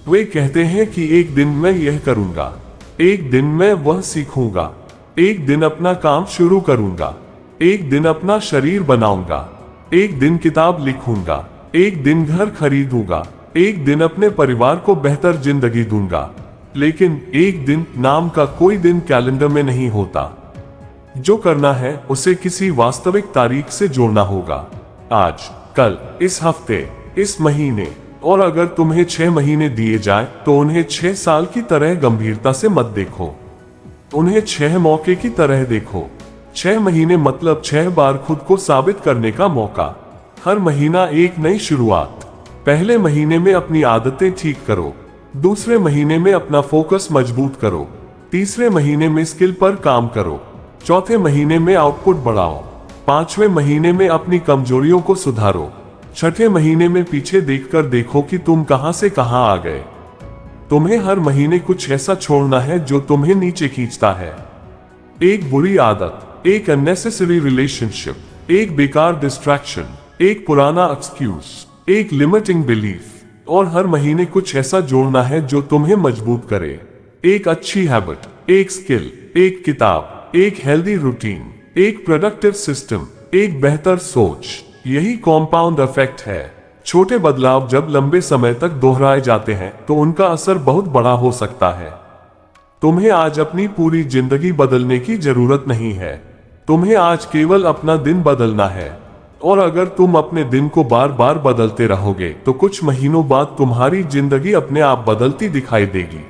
वे कहते हैं कि एक दिन मैं यह करूंगा, एक दिन मैं वह सीखूंगा, एक दिन अपना काम शुरू करूंगा, एक दिन अपना शरीर बनाऊंगा, एक दिन किताब लिखूंगा, एक दिन घर खरीदूंगा, एक दिन अपने परिवार को बेहतर जिंदगी दूंगा। लेकिन एक दिन नाम का कोई दिन कैलेंडर में नहीं होता। जो करना है उसे किसी वास्तविक तारीख से जोड़ना होगा। आज, कल, इस हफ्ते, इस महीने। और अगर तुम्हें 6 महीने दिए जाए तो उन्हें 6 साल की तरह गंभीरता से मत देखो, उन्हें 6 मौके की तरह देखो। 6 महीने मतलब 6 बार खुद को साबित करने का मौका। हर महीना एक नई शुरुआत। पहले महीने में अपनी आदतें ठीक करो, दूसरे महीने में अपना फोकस मजबूत करो, तीसरे महीने में स्किल पर काम करो, चौथे महीने में आउटपुट बढ़ाओ, 5वें महीने में अपनी कमजोरियों को सुधारो, 6ठे महीने में पीछे देखकर देखो कि तुम कहां से कहां आ गए। तुम्हें हर महीने कुछ ऐसा छोड़ना है जो तुम्हें नीचे खींचता है। एक बुरी आदत, एक अननेसेसरी रिलेशनशिप, एक बेकार डिस्ट्रैक्शन, एक पुराना एक्सक्यूज, एक लिमिटिंग बिलीफ। और हर महीने कुछ ऐसा जोड़ना है जो तुम्हें मजबूत करे। एक अच्छी हैबिट, एक स्किल, एक किताब, एक हेल्दी रूटीन, एक प्रोडक्टिव सिस्टम, एक बेहतर सोच। यही कॉम्पाउंड इफेक्ट है। छोटे बदलाव जब लंबे समय तक दोहराए जाते हैं तो उनका असर बहुत बड़ा हो सकता है। तुम्हें आज अपनी पूरी जिंदगी बदलने की जरूरत नहीं है, तुम्हें आज केवल अपना दिन बदलना है। और अगर तुम अपने दिन को बार बार बदलते रहोगे तो कुछ महीनों बाद तुम्हारी जिंदगी अपने आप बदलती दिखाई देगी।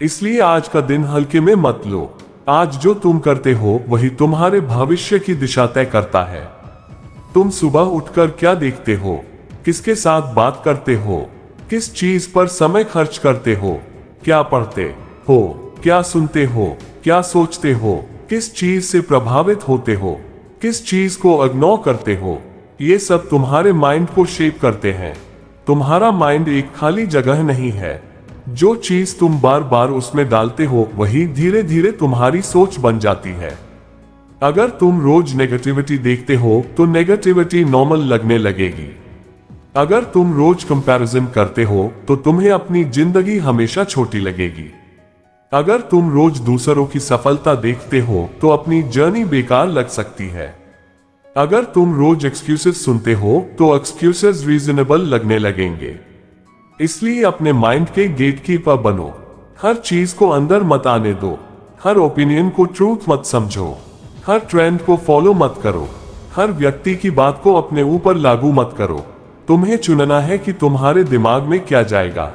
इसलिए आज का दिन हल्के में मत लो। आज जो तुम करते हो वही तुम्हारे भविष्य की दिशा तय करता है। तुम सुबह उठकर क्या देखते हो, किसके साथ बात करते हो, किस चीज पर समय खर्च करते हो, क्या पढ़ते हो, क्या सुनते हो, क्या सोचते हो, किस चीज से प्रभावित होते हो, किस चीज को इग्नोर करते हो, ये सब तुम्हारे माइंड को शेप करते हैं। तुम्हारा माइंड एक खाली जगह नहीं है। जो चीज तुम बार बार उसमें डालते हो वही धीरे धीरे तुम्हारी सोच बन जाती है। अगर तुम रोज नेगेटिविटी देखते हो तो नेगेटिविटी नॉर्मल लगने लगेगी। अगर तुम रोज कंपैरिजन करते हो तो तुम्हें अपनी जिंदगी हमेशा छोटी लगेगी। अगर तुम रोज दूसरों की सफलता देखते हो तो अपनी जर्नी बेकार लग सकती है। अगर तुम रोज एक्सक्यूजेस सुनते हो तो एक्सक्यूजेस रीजनेबल लगने लगेंगे। इसलिए अपने माइंड के गेटकीपर बनो। हर चीज को अंदर मत आने दो। हर ओपिनियन को ट्रूथ मत समझो। हर ट्रेंड को फॉलो मत करो। हर व्यक्ति की बात को अपने ऊपर लागू मत करो। तुम्हें चुनना है कि तुम्हारे दिमाग में क्या जाएगा,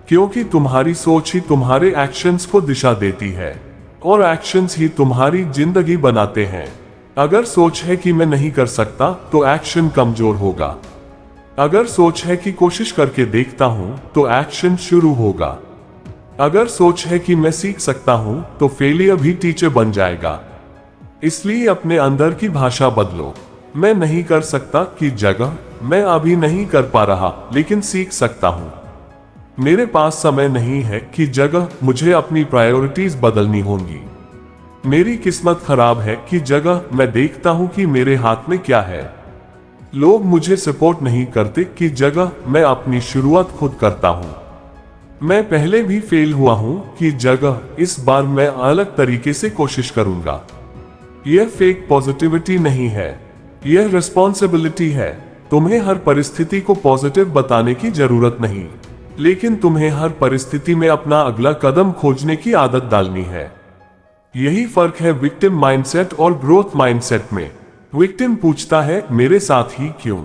क्योंकि तुम्हारी सोच ही तुम्हारे एक्शंस को दिशा देती है और एक्शंस ही तुम्हारी जिंदगी बनाते हैं। अगर सोच है कि मैं नहीं कर सकता तो एक्शन कमजोर होगा। अगर सोच है कि कोशिश करके देखता हूं तो एक्शन शुरू होगा। अगर सोच है कि मैं सीख सकता हूं तो फेलियर भी टीचर बन जाएगा। इसलिए अपने अंदर की भाषा बदलो। मैं नहीं कर सकता की जगह मैं अभी नहीं कर पा रहा लेकिन सीख सकता हूं। मेरे पास समय नहीं है कि जगह मुझे अपनी प्रायोरिटीज बदलनी होंगी। मेरी किस्मत खराब है कि जगह मैं देखता हूं कि मेरे हाथ में क्या है। लोग मुझे सपोर्ट नहीं करते कि जगह मैं अपनी शुरुआत खुद करता हूं। मैं पहले भी फेल हुआ हूं कि जगह इस बार मैं अलग तरीके से कोशिश करूंगा। यह फेक पॉजिटिविटी नहीं है, यह रिस्पॉन्सिबिलिटी है। तुम्हें हर परिस्थिति को पॉजिटिव बताने की जरूरत नहीं, लेकिन तुम्हें हर परिस्थिति में अपना अगला कदम खोजने की आदत डालनी है। यही फर्क है विक्टिम माइंडसेट और ग्रोथ माइंडसेट में। विक्टिम पूछता है मेरे साथ ही क्यों।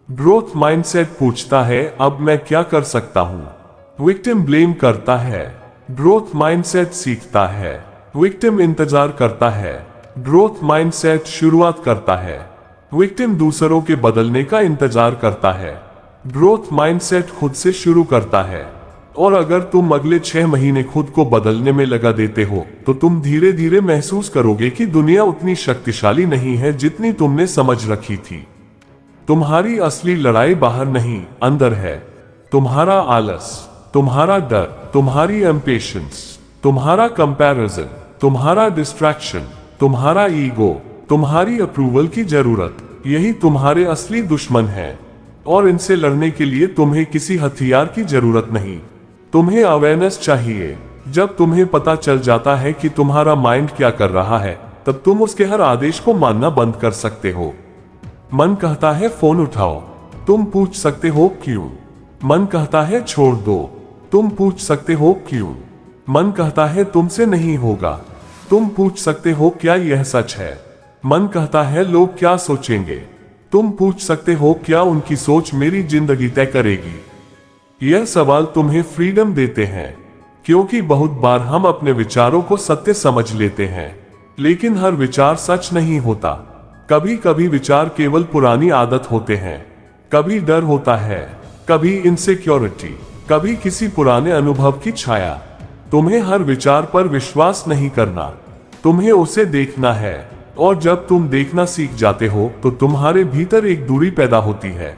ग्रोथ माइंडसेट पूछता है अब मैं क्या कर सकता हूं। विक्टिम ब्लेम करता है, ग्रोथ माइंडसेट सीखता है। विक्टिम इंतजार करता है, ग्रोथ माइंडसेट शुरुआत करता है। विक्टिम दूसरों के बदलने का इंतजार करता है, ग्रोथ माइंडसेट खुद से शुरू करता है। और अगर तुम अगले 6 महीने खुद को बदलने में लगा देते हो तो तुम धीरे धीरे महसूस करोगे कि दुनिया उतनी शक्तिशाली नहीं है जितनी तुमने समझ रखी थी। तुम्हारी असली लड़ाई बाहर नहीं, अंदर है। तुम्हारा आलस, तुम्हारा डर, तुम्हारी इम्पेशंस, तुम्हारा कंपैरिजन, तुम्हारा डिस्ट्रैक्शन, तुम्हारा ईगो, तुम्हारी अप्रूवल की जरूरत, यही तुम्हारे असली दुश्मन है। और इनसे लड़ने के लिए तुम्हें किसी हथियार की जरूरत नहीं, तुम्हें अवेयरनेस चाहिए। जब तुम्हें पता चल जाता है कि तुम्हारा माइंड क्या कर रहा है, तब तुम उसके हर आदेश को मानना बंद कर सकते हो। मन कहता है फोन उठाओ, तुम पूछ सकते हो क्यों। मन कहता है छोड़ दो, तुम पूछ सकते हो क्यों। मन कहता है तुमसे नहीं होगा, तुम पूछ सकते हो क्या यह सच है। मन कहता है लोग क्या सोचेंगे, तुम पूछ सकते हो क्या उनकी सोच मेरी जिंदगी तय करेगी। यह सवाल तुम्हें फ्रीडम देते हैं, क्योंकि बहुत बार हम अपने विचारों को सत्य समझ लेते हैं, लेकिन हर विचार सच नहीं होता। कभी कभी विचार केवल पुरानी आदत होते हैं, कभी डर होता है, कभी इनसिक्योरिटी, कभी किसी पुराने अनुभव की छाया। तुम्हें हर विचार पर विश्वास नहीं करना, तुम्हें उसे देखना है। और जब तुम देखना सीख जाते हो तो तुम्हारे भीतर एक दूरी पैदा होती है।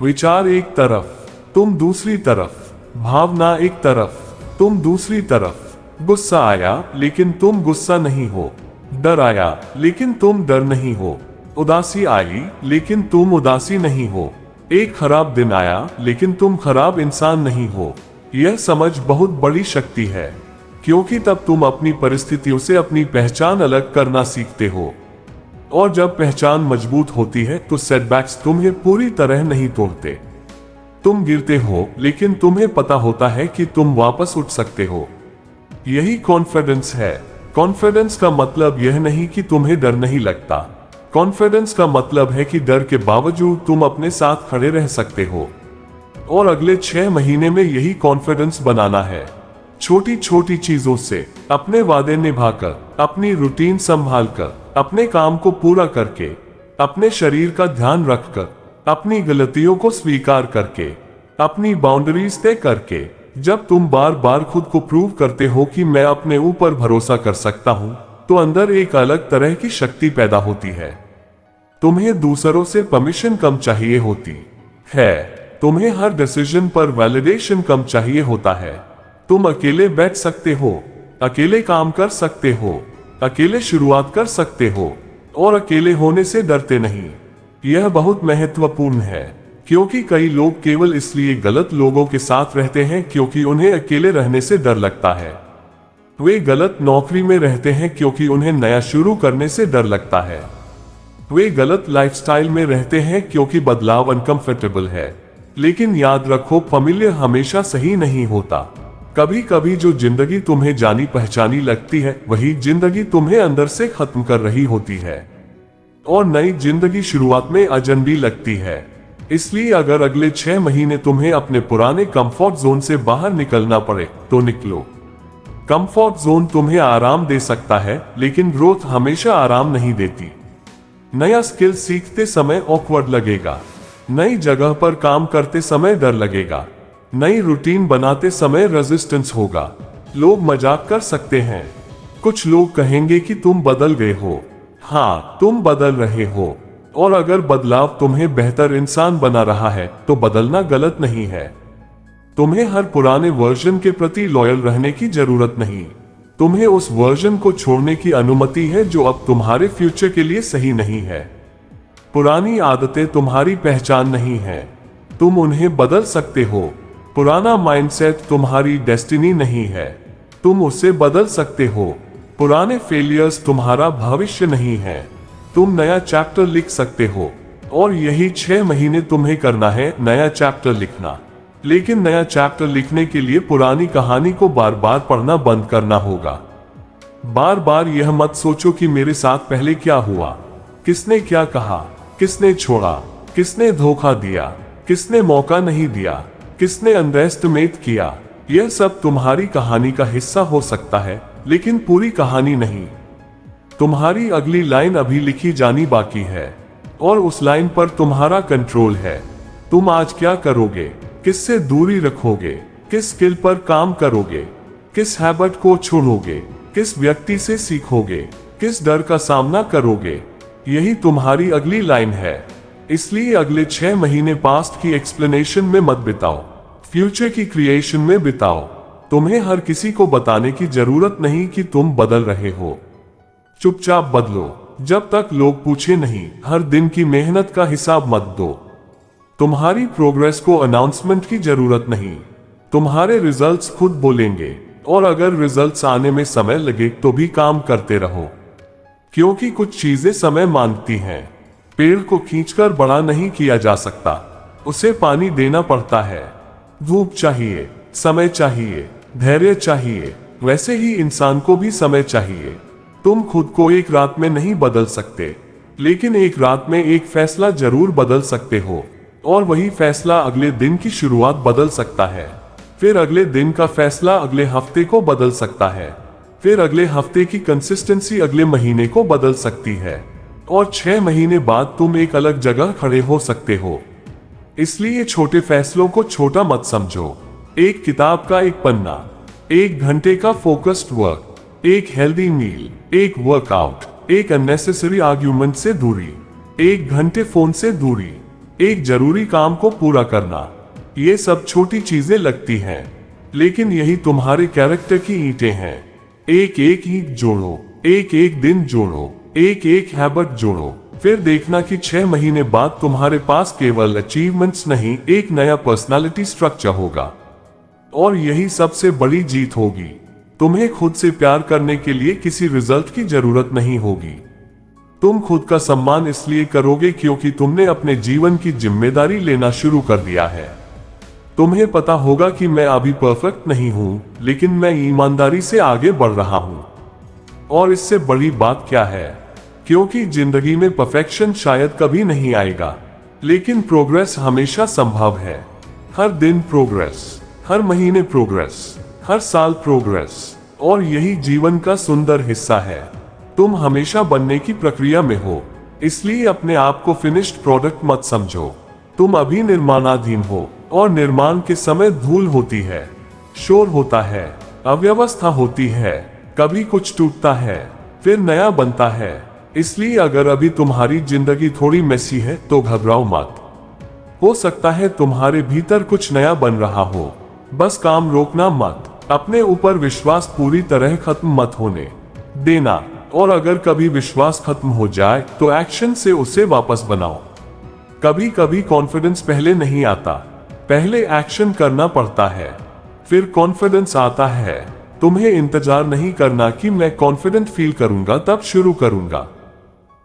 विचार एक तरफ, तुम दूसरी तरफ, भावना एक तरफ, तुम दूसरी तरफ। गुस्सा आया लेकिन तुम गुस्सा नहीं हो, डर आया लेकिन तुम डर नहीं हो, उदासी आई लेकिन तुम उदासी नहीं हो, एक खराब दिन आया लेकिन तुम खराब इंसान नहीं हो। यह समझ बहुत बड़ी शक्ति है, क्योंकि तब तुम अपनी परिस्थितियों से अपनी पहचान अलग करना सीखते हो। और जब पहचान मजबूत होती है तो सेटबैक्स तुम्हें पूरी तरह नहीं तोड़ते। तुम गिरते हो लेकिन तुम्हें पता होता है कि तुम वापस उठ सकते हो। यही कॉन्फिडेंस है। कॉन्फिडेंस का मतलब यह नहीं कि तुम्हें डर नहीं लगता। कॉन्फिडेंस का मतलब है कि डर के बावजूद तुम अपने साथ खड़े रह सकते हो। और अगले 6 महीने में यही कॉन्फिडेंस बनाना है, छोटी छोटी चीजों से, अपने वादे निभाकर, अपनी रूटीन संभालकर, अपने काम को पूरा करके, अपने शरीर का ध्यान रखकर, अपनी गलतियों को स्वीकार करके, अपनी बाउंड्रीज तय करके। जब तुम बार बार खुद को प्रूव करते हो कि मैं अपने ऊपर भरोसा कर सकता हूं, तो अंदर एक अलग तरह की शक्ति पैदा होती है। तुम्हें दूसरों से परमिशन कम चाहिए होती है। तुम्हें हर डिसीजन पर वैलिडेशन कम चाहिए होता है। तुम अकेले बैठ सकते हो, अकेले काम कर सकते हो, अकेले शुरुआत कर सकते हो और अकेले होने से डरते नहीं। यह बहुत महत्वपूर्ण है, क्योंकि कई लोग केवल इसलिए गलत लोगों के साथ रहते हैं क्योंकि उन्हें अकेले रहने से डर लगता है। वे गलत नौकरी में रहते हैं क्योंकि उन्हें नया शुरू करने से डर लगता है। वे गलत लाइफस्टाइल में रहते हैं क्योंकि बदलाव अनकंफर्टेबल है। लेकिन याद रखो, फैमिलियर हमेशा सही नहीं होता। कभी कभी जो जिंदगी तुम्हें जानी पहचानी लगती है, वही जिंदगी तुम्हें अंदर से खत्म कर रही होती है और नई जिंदगी शुरुआत में अजनबी लगती है। इसलिए अगर अगले 6 महीने तुम्हें अपने पुराने कंफर्ट जोन से बाहर निकलना पड़े तो निकलो। कंफर्ट जोन तुम्हें आराम दे सकता है, लेकिन ग्रोथ हमेशा आराम नहीं देती। नया स्किल सीखते समय ऑकवर्ड लगेगा, नई जगह पर काम करते समय डर लगेगा, नई रूटीन बनाते समय रेजिस्टेंस होगा। लोग मजाक कर सकते हैं, कुछ लोग कहेंगे कि तुम बदल गए हो। हाँ, तुम बदल रहे हो, और अगर बदलाव तुम्हें बेहतर इंसान बना रहा है तो बदलना गलत नहीं है। तुम्हें हर पुराने वर्जन के प्रति लॉयल रहने की जरूरत नहीं। तुम्हें उस वर्जन को छोड़ने की अनुमति है जो अब तुम्हारे फ्यूचर के लिए सही नहीं है। पुरानी आदतें तुम्हारी पहचान नहीं है, तुम उन्हें बदल सकते हो। पुराना माइंडसेट तुम्हारी डेस्टिनी नहीं है, तुम उसे बदल सकते हो। पुराने फेलियर्स तुम्हारा भविष्य नहीं है, तुम नया चैप्टर लिख सकते हो। और यही 6 महीने तुम्हें करना है, नया चैप्टर लिखना। लेकिन नया चैप्टर लिखने के लिए पुरानी कहानी को बार बार पढ़ना बंद करना होगा। बार बार यह मत सोचो कि मेरे साथ पहले क्या हुआ, किसने क्या कहा, किसने छोड़ा, किसने धोखा दिया, किसने मौका नहीं दिया, किसने अंडरएस्टिमेट किया। यह सब तुम्हारी कहानी का हिस्सा हो सकता है, लेकिन पूरी कहानी नहीं। तुम्हारी अगली लाइन अभी लिखी जानी बाकी है, और उस लाइन पर तुम्हारा कंट्रोल है। तुम आज क्या करोगे, किससे दूरी रखोगे, किस स्किल पर काम करोगे, किस हैबिट को छोड़ोगे, किस व्यक्ति से सीखोगे, किस डर का सामना करोगे, यही तुम्हारी अगली लाइन है। इसलिए अगले 6 महीने पास्ट की एक्सप्लेनेशन में मत बिताओ, फ्यूचर की क्रिएशन में बिताओ। तुम्हें हर किसी को बताने की जरूरत नहीं कि तुम बदल रहे हो। चुपचाप बदलो जब तक लोग पूछे नहीं। हर दिन की मेहनत का हिसाब मत दो। तुम्हारी प्रोग्रेस को अनाउंसमेंट की जरूरत नहीं, तुम्हारे रिजल्ट्स खुद बोलेंगे। और अगर रिजल्ट्स आने में समय लगे तो भी काम करते रहो, क्योंकि कुछ चीजें समय मांगती हैं। पेड़ को खींचकर बड़ा नहीं किया जा सकता, उसे पानी देना पड़ता है। धूप चाहिए, समय चाहिए, धैर्य चाहिए। वैसे ही इंसान को भी समय चाहिए। तुम खुद को एक रात में नहीं बदल सकते, लेकिन एक रात में एक फैसला जरूर बदल सकते हो, और वही फैसला अगले दिन की शुरुआत बदल सकता है। फिर अगले दिन का फैसला अगले हफ्ते को बदल सकता है। फिर अगले हफ्ते की कंसिस्टेंसी अगले महीने को बदल सकती है, और 6 महीने बाद तुम एक अलग जगह खड़े हो सकते हो। इसलिए छोटे फैसलों को छोटा मत समझो। एक किताब का एक पन्ना, 1 घंटे का फोकस्ड वर्क, एक हेल्दी मील, एक वर्कआउट, एक अननेसेसरी आर्ग्यूमेंट से दूरी, 1 घंटे फोन से दूरी, एक जरूरी काम को पूरा करना। ये सब छोटी चीजें लगती हैं, लेकिन यही तुम्हारे कैरेक्टर की ईंटें हैं। एक एक ईंट जोड़ो, एक एक दिन जोड़ो, एक एक हैबिट जोड़ो। फिर देखना कि 6 महीने बाद तुम्हारे पास केवल अचीवमेंट्स नहीं, एक नया पर्सनालिटी स्ट्रक्चर होगा। और यही सबसे बड़ी जीत होगी। तुम्हें खुद से प्यार करने के लिए किसी रिजल्ट की जरूरत नहीं होगी। तुम खुद का सम्मान इसलिए करोगे क्योंकि तुमने अपने जीवन की जिम्मेदारी लेना शुरू कर दिया है। तुम्हें पता होगा कि मैं अभी परफेक्ट नहीं हूं, लेकिन मैं ईमानदारी से आगे बढ़ रहा हूं। और इससे बड़ी बात क्या है, क्योंकि जिंदगी में परफेक्शन शायद कभी नहीं आएगा, लेकिन प्रोग्रेस हमेशा संभव है। हर दिन प्रोग्रेस, हर महीने प्रोग्रेस, हर साल प्रोग्रेस, और यही जीवन का सुंदर हिस्सा है। तुम हमेशा बनने की प्रक्रिया में हो, इसलिए अपने आप को फिनिश्ड प्रोडक्ट मत समझो। तुम अभी निर्माणाधीन हो, और निर्माण के समय धूल होती है, शोर होता है, अव्यवस्था होती है, कभी कुछ टूटता है, फिर नया बनता है। इसलिए अगर अभी तुम्हारी जिंदगी थोड़ी मेसी है तो घबराओ मत। हो सकता है तुम्हारे भीतर कुछ नया बन रहा हो, बस काम रोकना मत। अपने ऊपर विश्वास पूरी तरह खत्म मत होने देना, और अगर कभी विश्वास खत्म हो जाए तो एक्शन से उसे वापस बनाओ। कभी कभी कॉन्फिडेंस पहले नहीं आता, पहले एक्शन करना पड़ता है, फिर कॉन्फिडेंस आता है। तुम्हें इंतजार नहीं करना कि मैं कॉन्फिडेंट फील करूंगा तब शुरू करूंगा।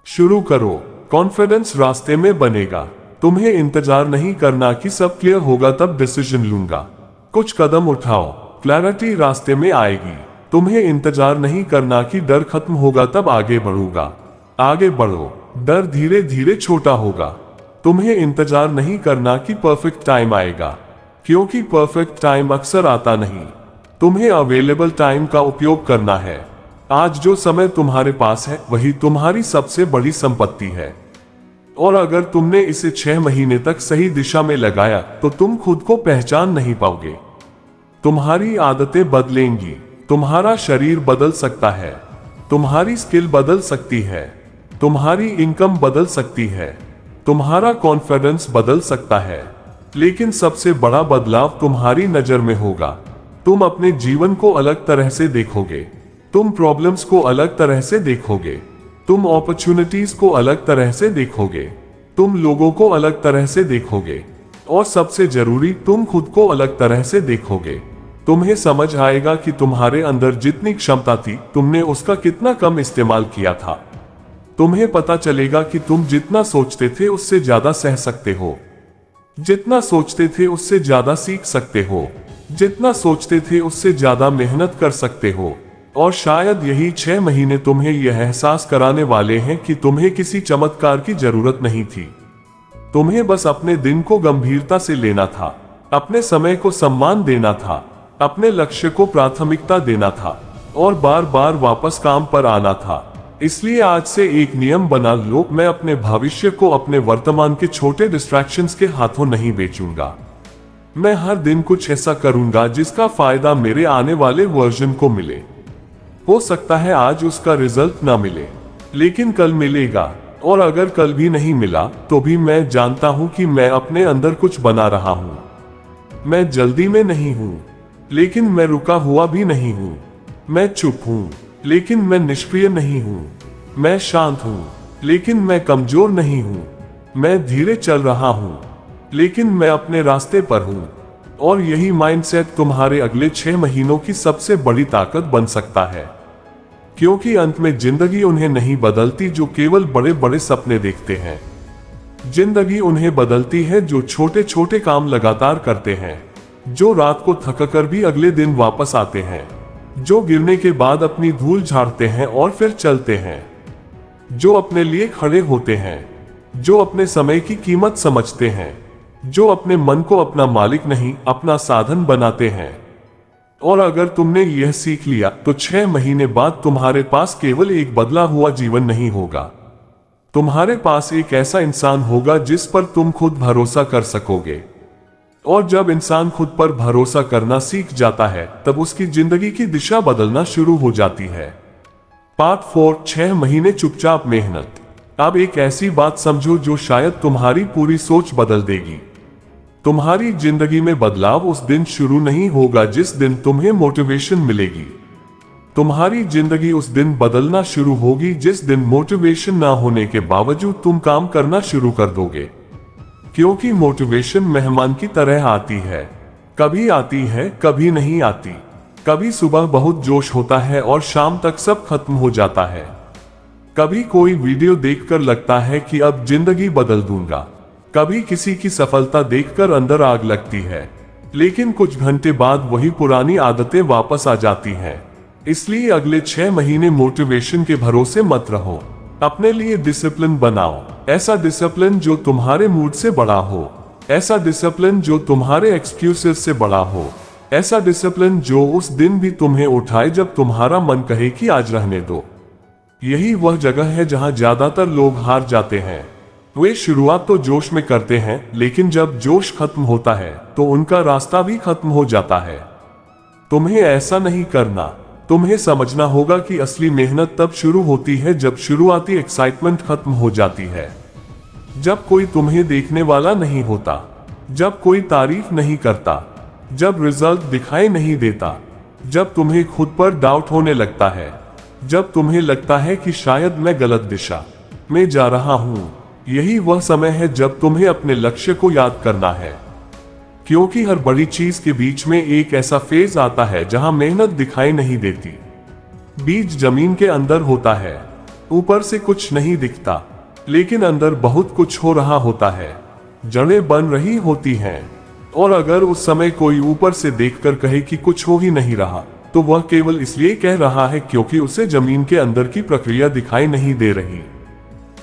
शुरू करो, कॉन्फिडेंस रास्ते में बनेगा। तुम्हें इंतजार नहीं करना कि सब क्लियर होगा तब डिसीजन लूंगा। कुछ कदम उठाओ, क्लैरिटी रास्ते में आएगी। तुम्हें इंतजार नहीं करना कि डर खत्म होगा तब आगे बढ़ूंगा। आगे बढ़ो, डर धीरे धीरे छोटा होगा। तुम्हें इंतजार नहीं करना कि परफेक्ट टाइम आएगा, क्योंकि परफेक्ट टाइम अक्सर आता नहीं। तुम्हें अवेलेबल टाइम का उपयोग करना है। आज जो समय तुम्हारे पास है वही तुम्हारी सबसे बड़ी संपत्ति है, और अगर तुमने इसे 6 महीने तक सही दिशा में लगाया तो तुम खुद को पहचान नहीं पाओगे। तुम्हारी आदतें बदलेंगी, तुम्हारा शरीर बदल सकता है, तुम्हारी स्किल बदल सकती है, तुम्हारी इनकम बदल सकती है, तुम्हारा कॉन्फिडेंस बदल सकता है, लेकिन सबसे बड़ा बदलाव तुम्हारी नजर में होगा। तुम अपने जीवन को अलग तरह से देखोगे, तुम प्रॉब्लम्स को अलग तरह से देखोगे, तुम अपॉर्चुनिटीज को अलग तरह से देखोगे, तुम लोगों को अलग तरह से देखोगे, और सबसे जरूरी तुम खुद को अलग तरह से देखोगे। तुम्हें समझ आएगा कि तुम्हारे अंदर जितनी क्षमता थी तुमने उसका कितना कम इस्तेमाल किया था। तुम्हें पता चलेगा कि तुम जितना सोचते थे उससे ज्यादा सह सकते हो, जितना सोचते थे उससे ज्यादा सीख सकते हो, जितना सोचते थे उससे ज्यादा मेहनत कर सकते हो। और शायद यही 6 महीने तुम्हें यह एहसास कराने वाले हैं कि तुम्हें किसी चमत्कार की जरूरत नहीं थी। तुम्हें बस अपने दिन को गंभीरता से लेना था, अपने समय को सम्मान देना था, अपने लक्ष्य को प्राथमिकता देना था, और बार बार वापस काम पर आना था। इसलिए आज से एक नियम बना लो, मैं अपने भविष्य को अपने वर्तमान के छोटे डिस्ट्रैक्शंस के हाथों नहीं बेचूंगा। मैं हर दिन कुछ ऐसा करूंगा जिसका फायदा मेरे आने वाले वर्जन को मिले। हो सकता है आज उसका रिजल्ट ना मिले, लेकिन कल मिलेगा, और अगर कल भी नहीं मिला तो भी मैं जानता हूं कि मैं अपने अंदर कुछ बना रहा हूं। मैं जल्दी में नहीं हूं, लेकिन मैं रुका हुआ भी नहीं हूं। मैं चुप हूं, लेकिन मैं निष्क्रिय नहीं हूं। मैं शांत हूं, लेकिन मैं कमजोर नहीं हूं। मैं धीरे चल रहा हूं, लेकिन मैं अपने रास्ते पर हूं। और यही माइंडसेट तुम्हारे अगले 6 महीनों की सबसे बड़ी ताकत बन सकता है, क्योंकि अंत में जिंदगी उन्हें नहीं बदलती जो केवल बड़े बड़े सपने देखते हैं। जिंदगी उन्हें बदलती है जो छोटे छोटे काम लगातार करते हैं, जो रात को थककर भी अगले दिन वापस आते हैं, जो गिरने के बाद अपनी धूल झाड़ते हैं और फिर चलते हैं, जो अपने लिए खड़े होते हैं, जो अपने समय की कीमत समझते हैं, जो अपने मन को अपना मालिक नहीं अपना साधन बनाते हैं। और अगर तुमने यह सीख लिया तो 6 महीने बाद तुम्हारे पास केवल एक बदला हुआ जीवन नहीं होगा, तुम्हारे पास एक ऐसा इंसान होगा जिस पर तुम खुद भरोसा कर सकोगे। और जब इंसान खुद पर भरोसा करना सीख जाता है तब उसकी जिंदगी की दिशा बदलना शुरू हो जाती है। पार्ट 4, 6 महीने चुपचाप मेहनत। अब एक ऐसी बात समझो जो शायद तुम्हारी पूरी सोच बदल देगी। तुम्हारी जिंदगी में बदलाव उस दिन शुरू नहीं होगा जिस दिन तुम्हें मोटिवेशन मिलेगी। तुम्हारी जिंदगी उस दिन बदलना शुरू होगी जिस दिन मोटिवेशन ना होने के बावजूद तुम काम करना शुरू कर दोगे। क्योंकि मोटिवेशन मेहमान की तरह आती है, कभी आती है कभी नहीं आती। कभी सुबह बहुत जोश होता है और शाम तक सब खत्म हो जाता है। कभी कोई वीडियो देखकर लगता है कि अब जिंदगी बदल दूंगा। कभी किसी की सफलता देखकर अंदर आग लगती है, लेकिन कुछ घंटे बाद वही पुरानी आदतें वापस आ जाती हैं। इसलिए अगले 6 महीने मोटिवेशन के भरोसे मत रहो। अपने लिए डिसिप्लिन बनाओ, ऐसा डिसिप्लिन जो तुम्हारे मूड से बड़ा हो, ऐसा डिसिप्लिन जो तुम्हारे एक्सक्यूजेस से बड़ा हो, ऐसा डिसिप्लिन जो उस दिन भी तुम्हें उठाए जब तुम्हारा मन कहे कि आज रहने दो। यही वह जगह है जहां ज्यादातर लोग हार जाते हैं। वे शुरुआत तो जोश में करते हैं, लेकिन जब जोश खत्म होता है तो उनका रास्ता भी खत्म हो जाता है। तुम्हें ऐसा नहीं करना। तुम्हें समझना होगा कि असली मेहनत तब शुरू होती है जब शुरुआती एक्साइटमेंट खत्म हो जाती है, जब कोई तुम्हें देखने वाला नहीं होता, जब कोई तारीफ नहीं करता, जब रिजल्ट दिखाई नहीं देता, जब तुम्हें खुद पर डाउट होने लगता है, जब तुम्हें लगता है कि शायद मैं गलत दिशा में जा रहा हूं। यही वह समय है जब तुम्हें अपने लक्ष्य को याद करना है, क्योंकि हर बड़ी चीज के बीच में एक ऐसा फेज आता है जहां मेहनत दिखाई नहीं देती। बीज जमीन के अंदर होता है, ऊपर से कुछ नहीं दिखता, लेकिन अंदर बहुत कुछ हो रहा होता है। जड़ें बन रही होती हैं, और अगर उस समय कोई ऊपर से देखकर कहे कि कुछ हो ही नहीं रहा, तो वह केवल इसलिए कह रहा है क्योंकि उसे जमीन के अंदर की प्रक्रिया दिखाई नहीं दे रही।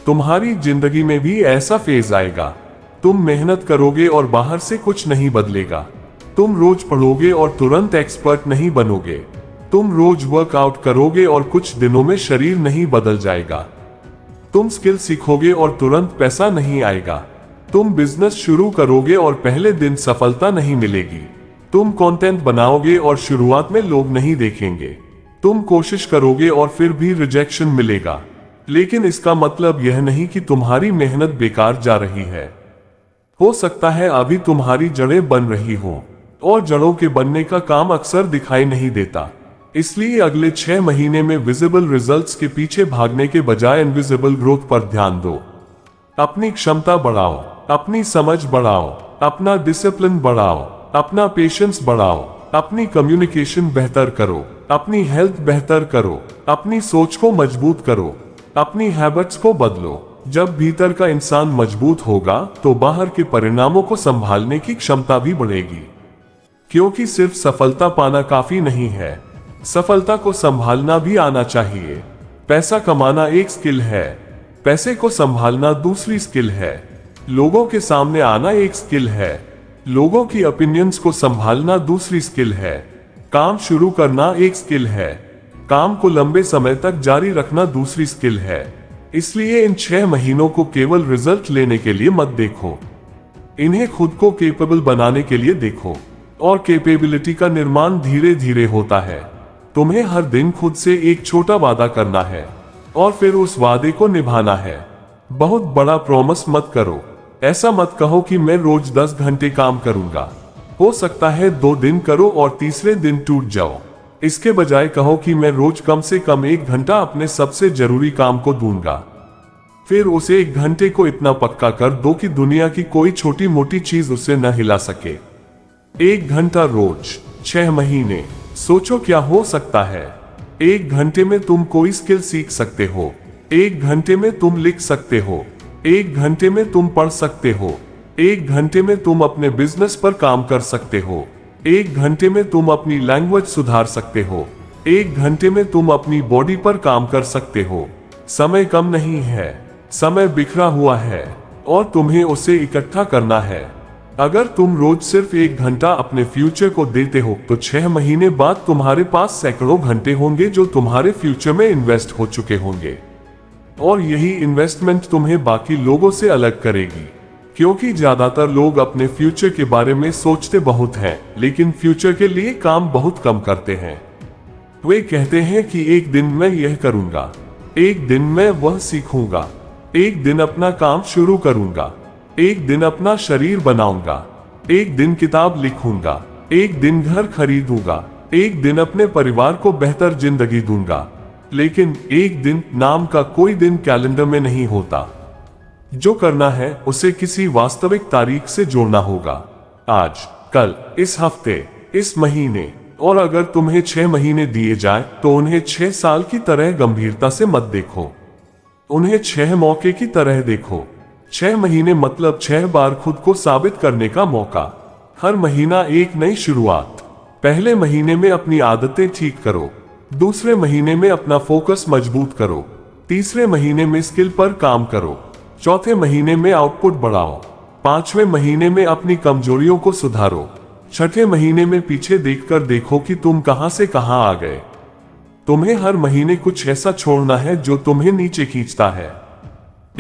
तुम्हारी जिंदगी में भी ऐसा फेज आएगा। तुम मेहनत करोगे और बाहर से कुछ नहीं बदलेगा। तुम रोज पढ़ोगे और तुरंत एक्सपर्ट नहीं बनोगे। तुम रोज वर्कआउट करोगे और कुछ दिनों में शरीर नहीं बदल जाएगा। तुम स्किल सीखोगे और तुरंत पैसा नहीं आएगा। तुम बिजनेस शुरू करोगे और पहले दिन सफलता नहीं मिलेगी। तुम कंटेंट बनाओगे और शुरुआत में लोग नहीं देखेंगे। तुम कोशिश करोगे और फिर भी रिजेक्शन मिलेगा, लेकिन इसका मतलब यह नहीं कि तुम्हारी मेहनत बेकार जा रही है। हो सकता है अभी तुम्हारी जड़ें बन रही हो, और जड़ों के बनने का काम अक्सर दिखाई नहीं देता। इसलिए अगले 6 महीने में विजिबल रिजल्ट्स के पीछे भागने के बजाय इनविजिबल ग्रोथ पर ध्यान दो। अपनी क्षमता बढ़ाओ, अपनी समझ बढ़ाओ, अपना डिसिप्लिन बढ़ाओ, अपना पेशेंस बढ़ाओ, अपनी कम्युनिकेशन बेहतर करो, अपनी हेल्थ बेहतर करो, अपनी सोच को मजबूत करो, अपनी हैबिट्स को बदलो। जब भीतर का इंसान मजबूत होगा तो बाहर के परिणामों को संभालने की क्षमता भी बढ़ेगी, क्योंकि सिर्फ सफलता पाना काफी नहीं है, सफलता को संभालना भी आना चाहिए। पैसा कमाना एक स्किल है, पैसे को संभालना दूसरी स्किल है। लोगों के सामने आना एक स्किल है, लोगों की ओपिनियंस को संभालना दूसरी स्किल है। काम शुरू करना एक स्किल है, काम को लंबे समय तक जारी रखना दूसरी स्किल है। इसलिए इन 6 महीनों को केवल रिजल्ट लेने के लिए मत देखो, इन्हें खुद को केपेबल बनाने के लिए देखो। और कैपेबिलिटी का निर्माण धीरे धीरे होता है। तुम्हें हर दिन खुद से एक छोटा वादा करना है और फिर उस वादे को निभाना है। बहुत बड़ा प्रॉमिस मत करो। ऐसा मत कहो कि मैं रोज 10 घंटे काम करूंगा। हो सकता है 2 दिन करो और तीसरे दिन टूट जाओ। इसके बजाय कहो कि मैं रोज कम से कम 1 घंटा अपने सबसे जरूरी काम को दूंगा। फिर उसे 1 घंटे को इतना पक्का कर दो कि दुनिया की कोई छोटी मोटी चीज उसे न हिला सके। 1 घंटा रोज, 6 महीने। सोचो क्या हो सकता है। 1 घंटे में तुम कोई स्किल सीख सकते हो, 1 घंटे में तुम लिख सकते हो, 1 घंटे में तुम पढ़ सकते हो, 1 घंटे में तुम अपने बिजनेस पर काम कर सकते हो, 1 घंटे में तुम अपनी लैंग्वेज सुधार सकते हो, 1 घंटे में तुम अपनी बॉडी पर काम कर सकते हो। समय कम नहीं है, समय बिखरा हुआ है और तुम्हें उसे इकट्ठा करना है। अगर तुम रोज सिर्फ 1 घंटा अपने फ्यूचर को देते हो तो 6 महीने बाद तुम्हारे पास सैकड़ों घंटे होंगे जो तुम्हारे फ्यूचर में इन्वेस्ट हो चुके होंगे। और यही इन्वेस्टमेंट तुम्हें बाकी लोगों से अलग करेगी, क्योंकि ज्यादातर लोग अपने फ्यूचर के बारे में सोचते बहुत हैं, लेकिन फ्यूचर के लिए काम बहुत कम करते हैं। वे कहते हैं कि एक दिन मैं यह करूंगा, एक दिन मैं वह सीखूंगा, एक दिन अपना काम शुरू करूंगा, एक दिन अपना शरीर बनाऊंगा, एक दिन किताब लिखूंगा, एक दिन घर खरीदूंगा, एक दिन अपने परिवार को बेहतर जिंदगी दूंगा। लेकिन एक दिन नाम का कोई दिन कैलेंडर में नहीं होता। जो करना है उसे किसी वास्तविक तारीख से जोड़ना होगा। आज, कल, इस हफ्ते, इस महीने। और अगर तुम्हें 6 महीने दिए जाए तो उन्हें 6 साल की तरह गंभीरता से मत देखो, उन्हें 6 मौके की तरह देखो। 6 महीने मतलब 6 बार खुद को साबित करने का मौका। हर महीना एक नई शुरुआत। पहले महीने में अपनी आदतें ठीक करो, दूसरे महीने में अपना फोकस मजबूत करो, तीसरे महीने में स्किल पर काम करो, चौथे महीने में आउटपुट बढ़ाओ, 5वें महीने में अपनी कमजोरियों को सुधारो, 6ठे महीने में पीछे देखकर देखो कि तुम कहां से कहां आ गए। तुम्हें हर महीने कुछ ऐसा छोड़ना है जो तुम्हें नीचे खींचता है।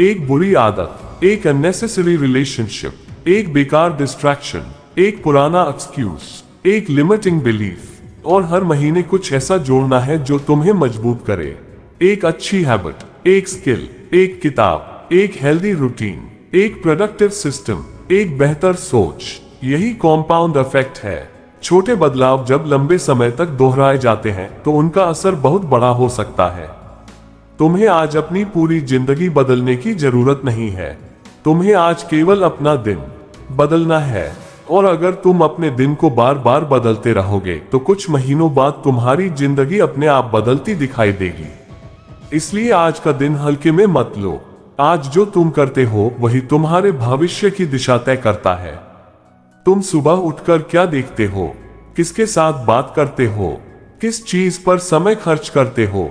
एक बुरी आदत, एक अननेसेसरी रिलेशनशिप, एक बेकार डिस्ट्रैक्शन, एक पुराना एक्सक्यूज, एक लिमिटिंग बिलीफ, और हर महीने कुछ ऐसा जोड़ना है जो तुम्हें मजबूत करे। एक अच्छी हैबिट, एक स्किल, एक किताब, एक हेल्दी रूटीन, एक प्रोडक्टिव सिस्टम, एक बेहतर सोच। यही कॉम्पाउंड इफेक्ट है। छोटे बदलाव जब लंबे समय तक दोहराए जाते हैं तो उनका असर बहुत बड़ा हो सकता है। तुम्हें आज अपनी पूरी जिंदगी बदलने की जरूरत नहीं है। तुम्हें आज केवल अपना दिन बदलना है। और अगर तुम अपने दिन को बार बार बदलते रहोगे तो कुछ महीनों बाद तुम्हारी जिंदगी अपने आप बदलती दिखाई देगी। इसलिए आज का दिन हल्के में मत लो। आज जो तुम करते हो वही तुम्हारे भविष्य की दिशा तय करता है। तुम सुबह उठकर क्या देखते हो, किसके साथ बात करते हो, किस चीज पर समय खर्च करते हो,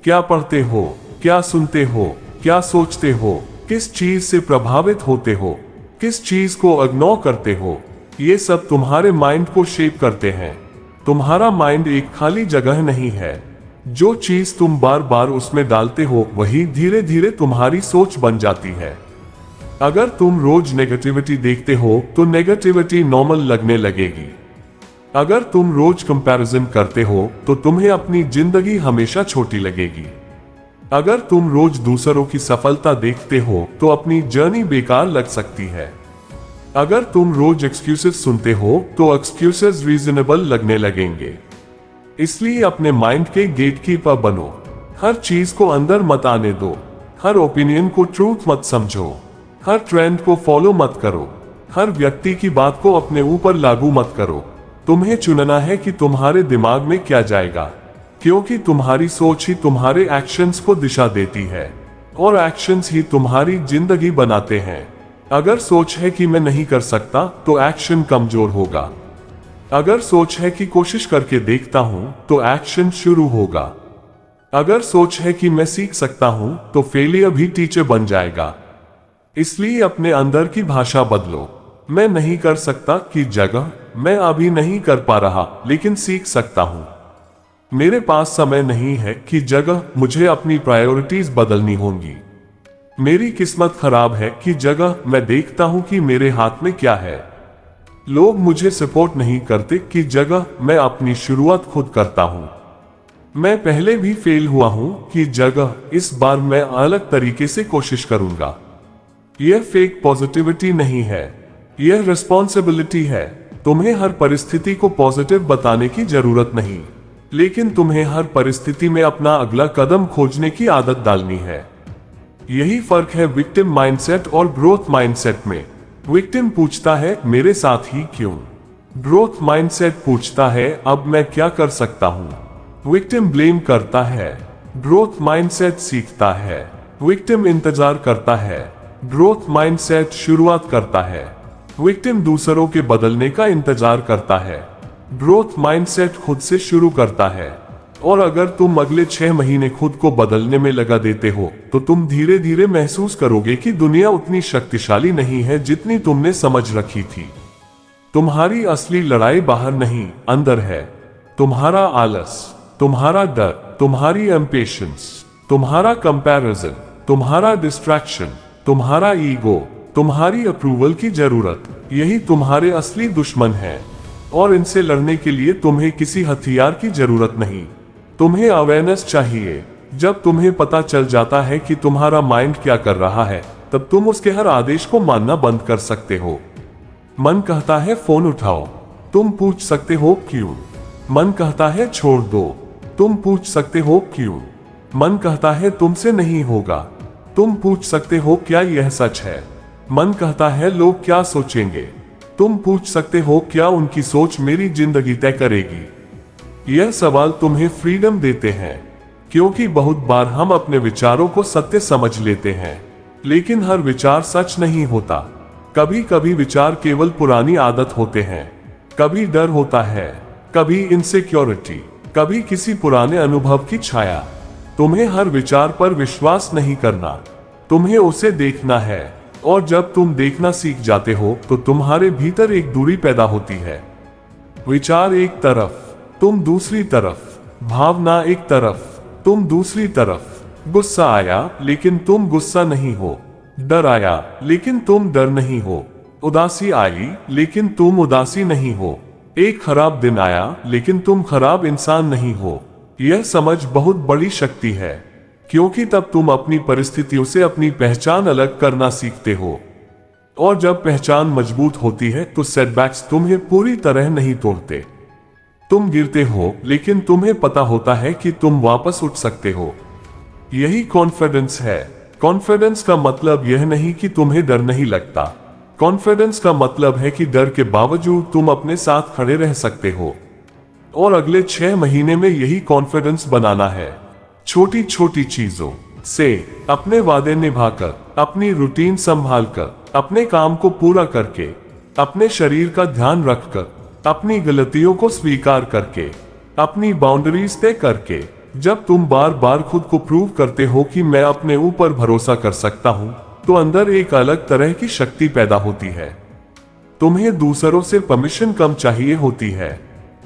क्या पढ़ते हो, क्या सुनते हो, क्या सोचते हो, किस चीज से प्रभावित होते हो, किस चीज को इग्नोर करते हो, ये सब तुम्हारे माइंड को शेप करते हैं। तुम्हारा माइंड एक खाली जगह नहीं है। जो चीज तुम बार बार उसमें डालते हो वही धीरे धीरे तुम्हारी सोच बन जाती है। अगर तुम रोज नेगेटिविटी देखते हो तो नेगेटिविटी नॉर्मल लगने लगेगी। अगर तुम रोज कंपैरिजन करते हो तो तुम्हें अपनी जिंदगी हमेशा छोटी लगेगी। अगर तुम रोज दूसरों की सफलता देखते हो तो अपनी जर्नी बेकार लग सकती है। अगर तुम रोज एक्सक्यूजेस सुनते हो तो एक्सक्यूजेस रीजनेबल लगने लगेंगे। इसलिए अपने माइंड के गेटकीपर बनो। हर चीज को अंदर मत आने दो। हर ओपिनियन को ट्रूथ मत समझो। हर ट्रेंड को फॉलो मत करो। हर व्यक्ति की बात को अपने ऊपर लागू मत करो। तुम्हें चुनना है कि तुम्हारे दिमाग में क्या जाएगा, क्योंकि तुम्हारी सोच ही तुम्हारे एक्शंस को दिशा देती है और एक्शंस ही तुम्हारी जिंदगी बनाते हैं। अगर सोच है कि मैं नहीं कर सकता तो एक्शन कमजोर होगा। अगर सोच है कि कोशिश करके देखता हूं तो एक्शन शुरू होगा। अगर सोच है कि मैं सीख सकता हूं तो फेलियर भी टीचर बन जाएगा। इसलिए अपने अंदर की भाषा बदलो। मैं नहीं कर सकता की जगह मैं अभी नहीं कर पा रहा लेकिन सीख सकता हूं। मेरे पास समय नहीं है कि जगह मुझे अपनी प्रायोरिटीज बदलनी होंगी। मेरी किस्मत खराब है कि जगह मैं देखता हूं कि मेरे हाथ में क्या है। लोग मुझे सपोर्ट नहीं करते कि जगह मैं अपनी शुरुआत खुद करता हूं। मैं पहले भी फेल हुआ हूं कि जगह इस बार मैं अलग तरीके से कोशिश करूंगा। यह फेक पॉजिटिविटी नहीं है, यह रिस्पॉन्सिबिलिटी है। तुम्हें हर परिस्थिति को पॉजिटिव बताने की जरूरत नहीं, लेकिन तुम्हें हर परिस्थिति में अपना अगला कदम खोजने की आदत डालनी है। यही फर्क है विक्टिम माइंडसेट और ग्रोथ माइंडसेट में। विक्टिम पूछता है मेरे साथ ही क्यों। ग्रोथ माइंडसेट पूछता है अब मैं क्या कर सकता हूं। विक्टिम ब्लेम करता है, ग्रोथ माइंडसेट सीखता है। विक्टिम इंतजार करता है, ग्रोथ माइंडसेट शुरुआत करता है। विक्टिम दूसरों के बदलने का इंतजार करता है, ग्रोथ माइंडसेट खुद से शुरू करता है। और अगर तुम अगले 6 महीने खुद को बदलने में लगा देते हो तो तुम धीरे धीरे महसूस करोगे कि दुनिया उतनी शक्तिशाली नहीं है जितनी तुमने समझ रखी थी। तुम्हारी असली लड़ाई बाहर नहीं, अंदर है। तुम्हारा आलस, तुम्हारा डर, तुम्हारी इम्पेशंस, तुम्हारा कंपैरिजन, तुम्हारा डिस्ट्रैक्शन, तुम्हारा ईगो, तुम्हारी अप्रूवल की जरूरत, यही तुम्हारे असली दुश्मन है। और इनसे लड़ने के लिए तुम्हें किसी हथियार की जरूरत नहीं, तुम्हें अवेयरनेस चाहिए। जब तुम्हें पता चल जाता है कि तुम्हारा माइंड क्या कर रहा है, तब तुम उसके हर आदेश को मानना बंद कर सकते हो। मन कहता है फोन उठाओ, तुम पूछ सकते हो क्यों। मन कहता है छोड़ दो, तुम पूछ सकते हो क्यों। मन कहता है तुमसे नहीं होगा, तुम पूछ सकते हो क्या यह सच है। मन कहता है लोग क्या सोचेंगे, तुम पूछ सकते हो क्या उनकी सोच मेरी जिंदगी तय करेगी। यह सवाल तुम्हें फ्रीडम देते हैं, क्योंकि बहुत बार हम अपने विचारों को सत्य समझ लेते हैं, लेकिन हर विचार सच नहीं होता। कभी कभी विचार केवल पुरानी आदत होते हैं, कभी डर होता है, कभी इनसिक्योरिटी, कभी किसी पुराने अनुभव की छाया। तुम्हें हर विचार पर विश्वास नहीं करना, तुम्हें उसे देखना है। और जब तुम देखना सीख जाते हो तो तुम्हारे भीतर एक दूरी पैदा होती है। विचार एक तरफ, तुम दूसरी तरफ। भावना एक तरफ, तुम दूसरी तरफ। गुस्सा आया लेकिन तुम गुस्सा नहीं हो। डर आया लेकिन तुम डर नहीं हो। उदासी आई लेकिन तुम उदासी नहीं हो। एक खराब दिन आया लेकिन तुम खराब इंसान नहीं हो। यह समझ बहुत बड़ी शक्ति है, क्योंकि तब तुम अपनी परिस्थितियों से अपनी पहचान अलग करना सीखते हो। और जब पहचान मजबूत होती है तो सेटबैक्स तुम्हें पूरी तरह नहीं तोड़ते। तुम गिरते हो लेकिन तुम्हें पता होता है कि तुम वापस उठ सकते हो। यही कॉन्फिडेंस है। कॉन्फिडेंस का मतलब यह नहीं कि तुम्हें डर नहीं लगता। कॉन्फिडेंस का मतलब है कि डर के बावजूद तुम अपने साथ खड़े रह सकते हो। और अगले 6 महीने में यही कॉन्फिडेंस बनाना है, छोटी छोटी चीजों से, अपने वादे निभाकर, अपनी रूटीन संभालकर, अपने काम को पूरा करके, अपने शरीर का ध्यान रखकर, अपनी गलतियों को स्वीकार करके, अपनी बाउंड्रीज तय करके। जब तुम बार बार खुद को प्रूव करते हो कि मैं अपने ऊपर भरोसा कर सकता हूं, तो अंदर एक अलग तरह की शक्ति पैदा होती है। तुम्हें दूसरों से परमिशन कम चाहिए होती है।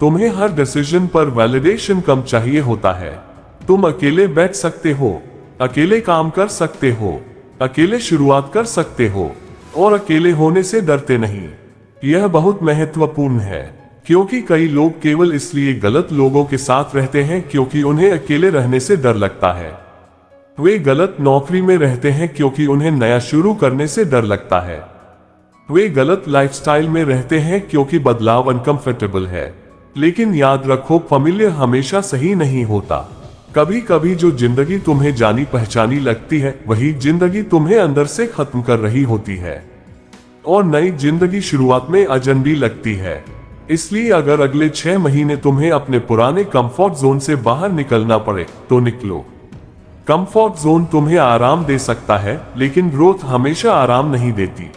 तुम्हें हर डिसीजन पर वैलिडेशन कम चाहिए होता है। तुम अकेले बैठ सकते हो, अकेले काम कर सकते हो, अकेले शुरुआत कर सकते हो, और अकेले होने से डरते नहीं। यह बहुत महत्वपूर्ण है, क्योंकि कई लोग केवल इसलिए गलत लोगों के साथ रहते हैं क्योंकि उन्हें अकेले रहने से डर लगता है। वे गलत नौकरी में रहते हैं क्योंकि उन्हें नया शुरू करने से डर लगता है। वे गलत लाइफस्टाइल में रहते हैं क्योंकि बदलाव अनकंफर्टेबल है। लेकिन याद रखो, फैमिलियर हमेशा सही नहीं होता। कभी कभी जो जिंदगी तुम्हें जानी पहचानी लगती है, वही जिंदगी तुम्हें अंदर से खत्म कर रही होती है, और नई जिंदगी शुरुआत में अजनबी लगती है। इसलिए अगर अगले 6 महीने तुम्हें अपने पुराने कंफर्ट जोन से बाहर निकलना पड़े तो निकलो। कंफर्ट जोन तुम्हें आराम दे सकता है, लेकिन ग्रोथ हमेशा आराम नहीं देती।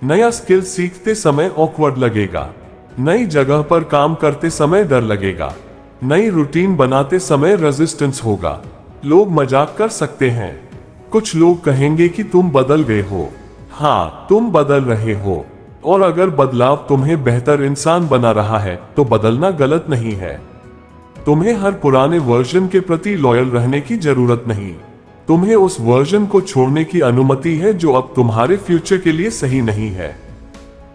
नया स्किल सीखते समय ऑकवर्ड लगेगा, नई जगह पर काम करते समय डर लगेगा, नई रूटीन बनाते समय रेजिस्टेंस होगा। लोग मजाक कर सकते हैं, कुछ लोग कहेंगे कि तुम बदल गए हो। हाँ, तुम बदल रहे हो, और अगर बदलाव तुम्हें बेहतर इंसान बना रहा है तो बदलना गलत नहीं है। तुम्हें हर पुराने वर्जन के प्रति लॉयल रहने की जरूरत नहीं। तुम्हें उस वर्जन को छोड़ने की अनुमति है जो अब तुम्हारे फ्यूचर के लिए सही नहीं है।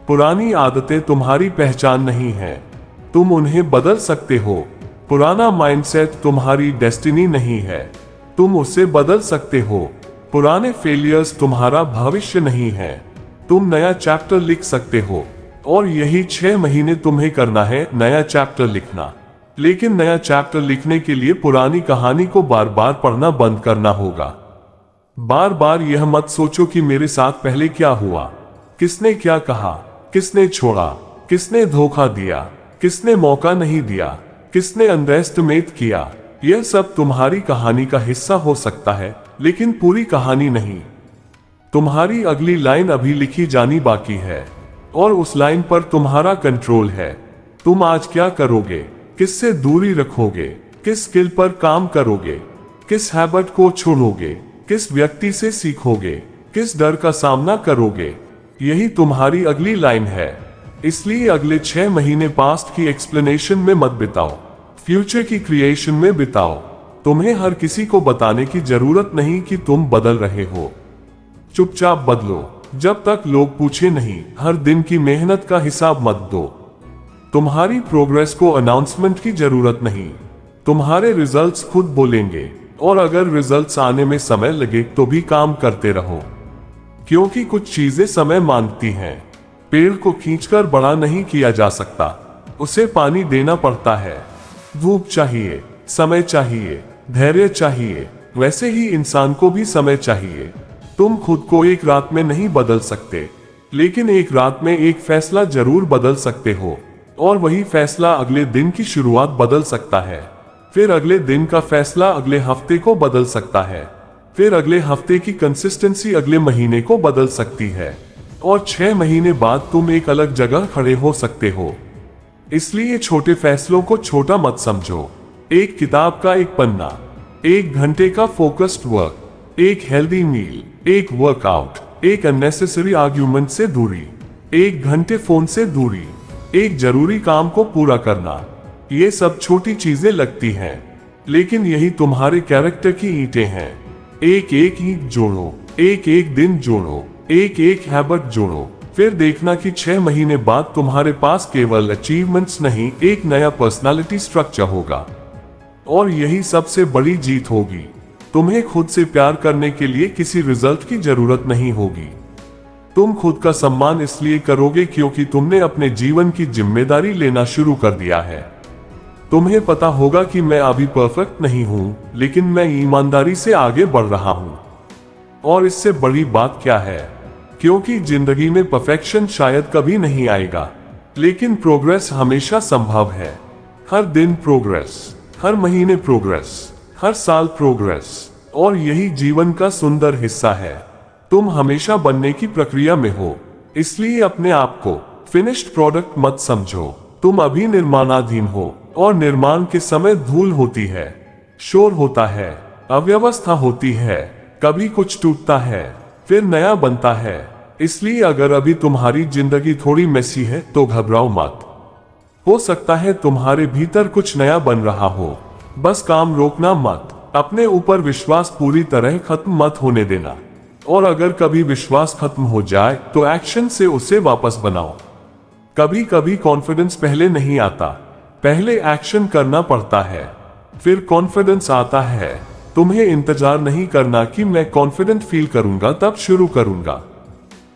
पुरानी आदतें तुम्हारी पहचान नहीं है, तुम उन्हें बदल सकते हो। पुराना माइंडसेट तुम्हारी डेस्टिनी नहीं है, तुम उसे बदल सकते हो। पुराने फेलियर्स तुम्हारा भविष्य नहीं है, तुम नया चैप्टर लिख सकते हो। और यही 6 महीने तुम्हें करना है, नया चैप्टर लिखना। लेकिन नया चैप्टर लिखने के लिए पुरानी कहानी को बार बार पढ़ना बंद करना होगा। बार बार यह मत सोचो कि मेरे साथ पहले क्या हुआ, किसने क्या कहा, किसने छोड़ा, किसने धोखा दिया, किसने मौका नहीं दिया, किसने अंडरएस्टिमेट किया। यह सब तुम्हारी कहानी का हिस्सा हो सकता है, लेकिन पूरी कहानी नहीं। तुम्हारी अगली लाइन अभी लिखी जानी बाकी है, और उस लाइन पर तुम्हारा कंट्रोल है। तुम आज क्या करोगे, किससे दूरी रखोगे, किस स्किल पर काम करोगे, किस हैबिट को छोड़ोगे, किस व्यक्ति से सीखोगे, किस डर का सामना करोगे, यही तुम्हारी अगली लाइन है। इसलिए अगले 6 महीने पास्ट की एक्सप्लेनेशन में मत बिताओ, फ्यूचर की क्रिएशन में बिताओ। तुम्हें हर किसी को बताने की जरूरत नहीं कि तुम बदल रहे हो। चुपचाप बदलो, जब तक लोग पूछे नहीं। हर दिन की मेहनत का हिसाब मत दो। तुम्हारी प्रोग्रेस को अनाउंसमेंट की जरूरत नहीं, तुम्हारे रिजल्ट्स खुद बोलेंगे। और अगर रिजल्ट्स आने में समय लगे तो भी काम करते रहो, क्योंकि कुछ चीजें समय मांगती हैं। पेड़ को खींचकर बड़ा नहीं किया जा सकता, उसे पानी देना पड़ता है। धूप चाहिए, समय चाहिए, धैर्य चाहिए। वैसे ही इंसान को भी समय चाहिए। तुम खुद को एक रात में नहीं बदल सकते, लेकिन एक रात में एक फैसला जरूर बदल सकते हो, और वही फैसला अगले दिन की शुरुआत बदल सकता है। फिर अगले दिन का फैसला अगले हफ्ते को बदल सकता है। फिर अगले हफ्ते की कंसिस्टेंसी अगले महीने को बदल सकती है, और 6 महीने बाद तुम एक अलग जगह खड़े हो सकते हो। इसलिए छोटे फैसलों को छोटा मत समझो। एक किताब का एक पन्ना, 1 घंटे का फोकस्ड वर्क, एक हेल्दी मील, एक वर्कआउट, एक अननेसेसरी आर्ग्यूमेंट से दूरी, 1 घंटे फोन से दूरी, एक जरूरी काम को पूरा करना। ये सब छोटी चीजें लगती हैं, लेकिन यही तुम्हारे कैरेक्टर की ईंटें हैं। एक एक ईंट जोड़ो, एक एक दिन जोड़ो, एक एक हैबिट जोड़ो, फिर देखना कि 6 महीने बाद तुम्हारे पास केवल अचीवमेंट्स नहीं, एक नया पर्सनालिटी स्ट्रक्चर होगा। और यही सबसे बड़ी जीत होगी। तुम्हें खुद से प्यार करने के लिए किसी रिजल्ट की जरूरत नहीं होगी। तुम खुद का सम्मान इसलिए करोगे क्योंकि तुमने अपने जीवन की जिम्मेदारी लेना शुरू कर दिया है। तुम्हें पता होगा कि मैं अभी परफेक्ट नहीं हूं, लेकिन मैं ईमानदारी से आगे बढ़ रहा हूं। और इससे बड़ी बात क्या है, क्योंकि जिंदगी में परफेक्शन शायद कभी नहीं आएगा, लेकिन प्रोग्रेस हमेशा संभव है। हर दिन प्रोग्रेस, हर महीने प्रोग्रेस, हर साल प्रोग्रेस, और यही जीवन का सुंदर हिस्सा है। तुम हमेशा बनने की प्रक्रिया में हो, इसलिए अपने आप को फिनिश्ड प्रोडक्ट मत समझो। तुम अभी निर्माणाधीन हो, और निर्माण के समय धूल होती है, शोर होता है, अव्यवस्था होती है, कभी कुछ टूटता है, फिर नया बनता है। इसलिए अगर अभी तुम्हारी जिंदगी थोड़ी मेसी है तो घबराओ मत। हो सकता है तुम्हारे भीतर कुछ नया बन रहा हो, बस काम रोकना मत। अपने ऊपर विश्वास पूरी तरह खत्म मत होने देना, और अगर कभी विश्वास खत्म हो जाए तो एक्शन से उसे वापस बनाओ। कभी कभी कॉन्फिडेंस पहले नहीं आता, पहले एक्शन करना पड़ता है, फिर कॉन्फिडेंस आता है। तुम्हें इंतजार नहीं करना कि मैं कॉन्फिडेंट फील करूंगा तब शुरू करूंगा।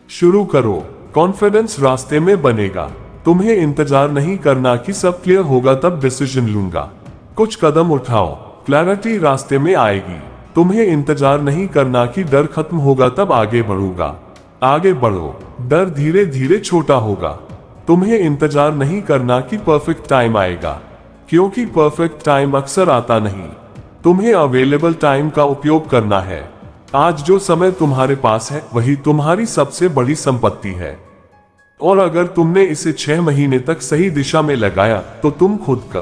शुरू करो, कॉन्फिडेंस रास्ते में बनेगा। तुम्हें इंतजार नहीं करना कि सब क्लियर होगा तब डिसीजन लूंगा। कुछ कदम उठाओ, क्लैरिटी रास्ते में आएगी। तुम्हें इंतजार नहीं करना कि डर खत्म होगा तब आगे बढ़ूंगा। आगे बढ़ो, डर धीरे धीरे छोटा होगा। तुम्हें इंतजार नहीं करना कि परफेक्ट टाइम आएगा, क्योंकि परफेक्ट टाइम अक्सर आता नहीं। तुम्हें अवेलेबल टाइम का उपयोग करना है। आज जो समय तुम्हारे पास है वही तुम्हारी सबसे बड़ी संपत्ति है, और अगर तुमने इसे 6 महीने तक सही दिशा में लगाया तो तुम खुद का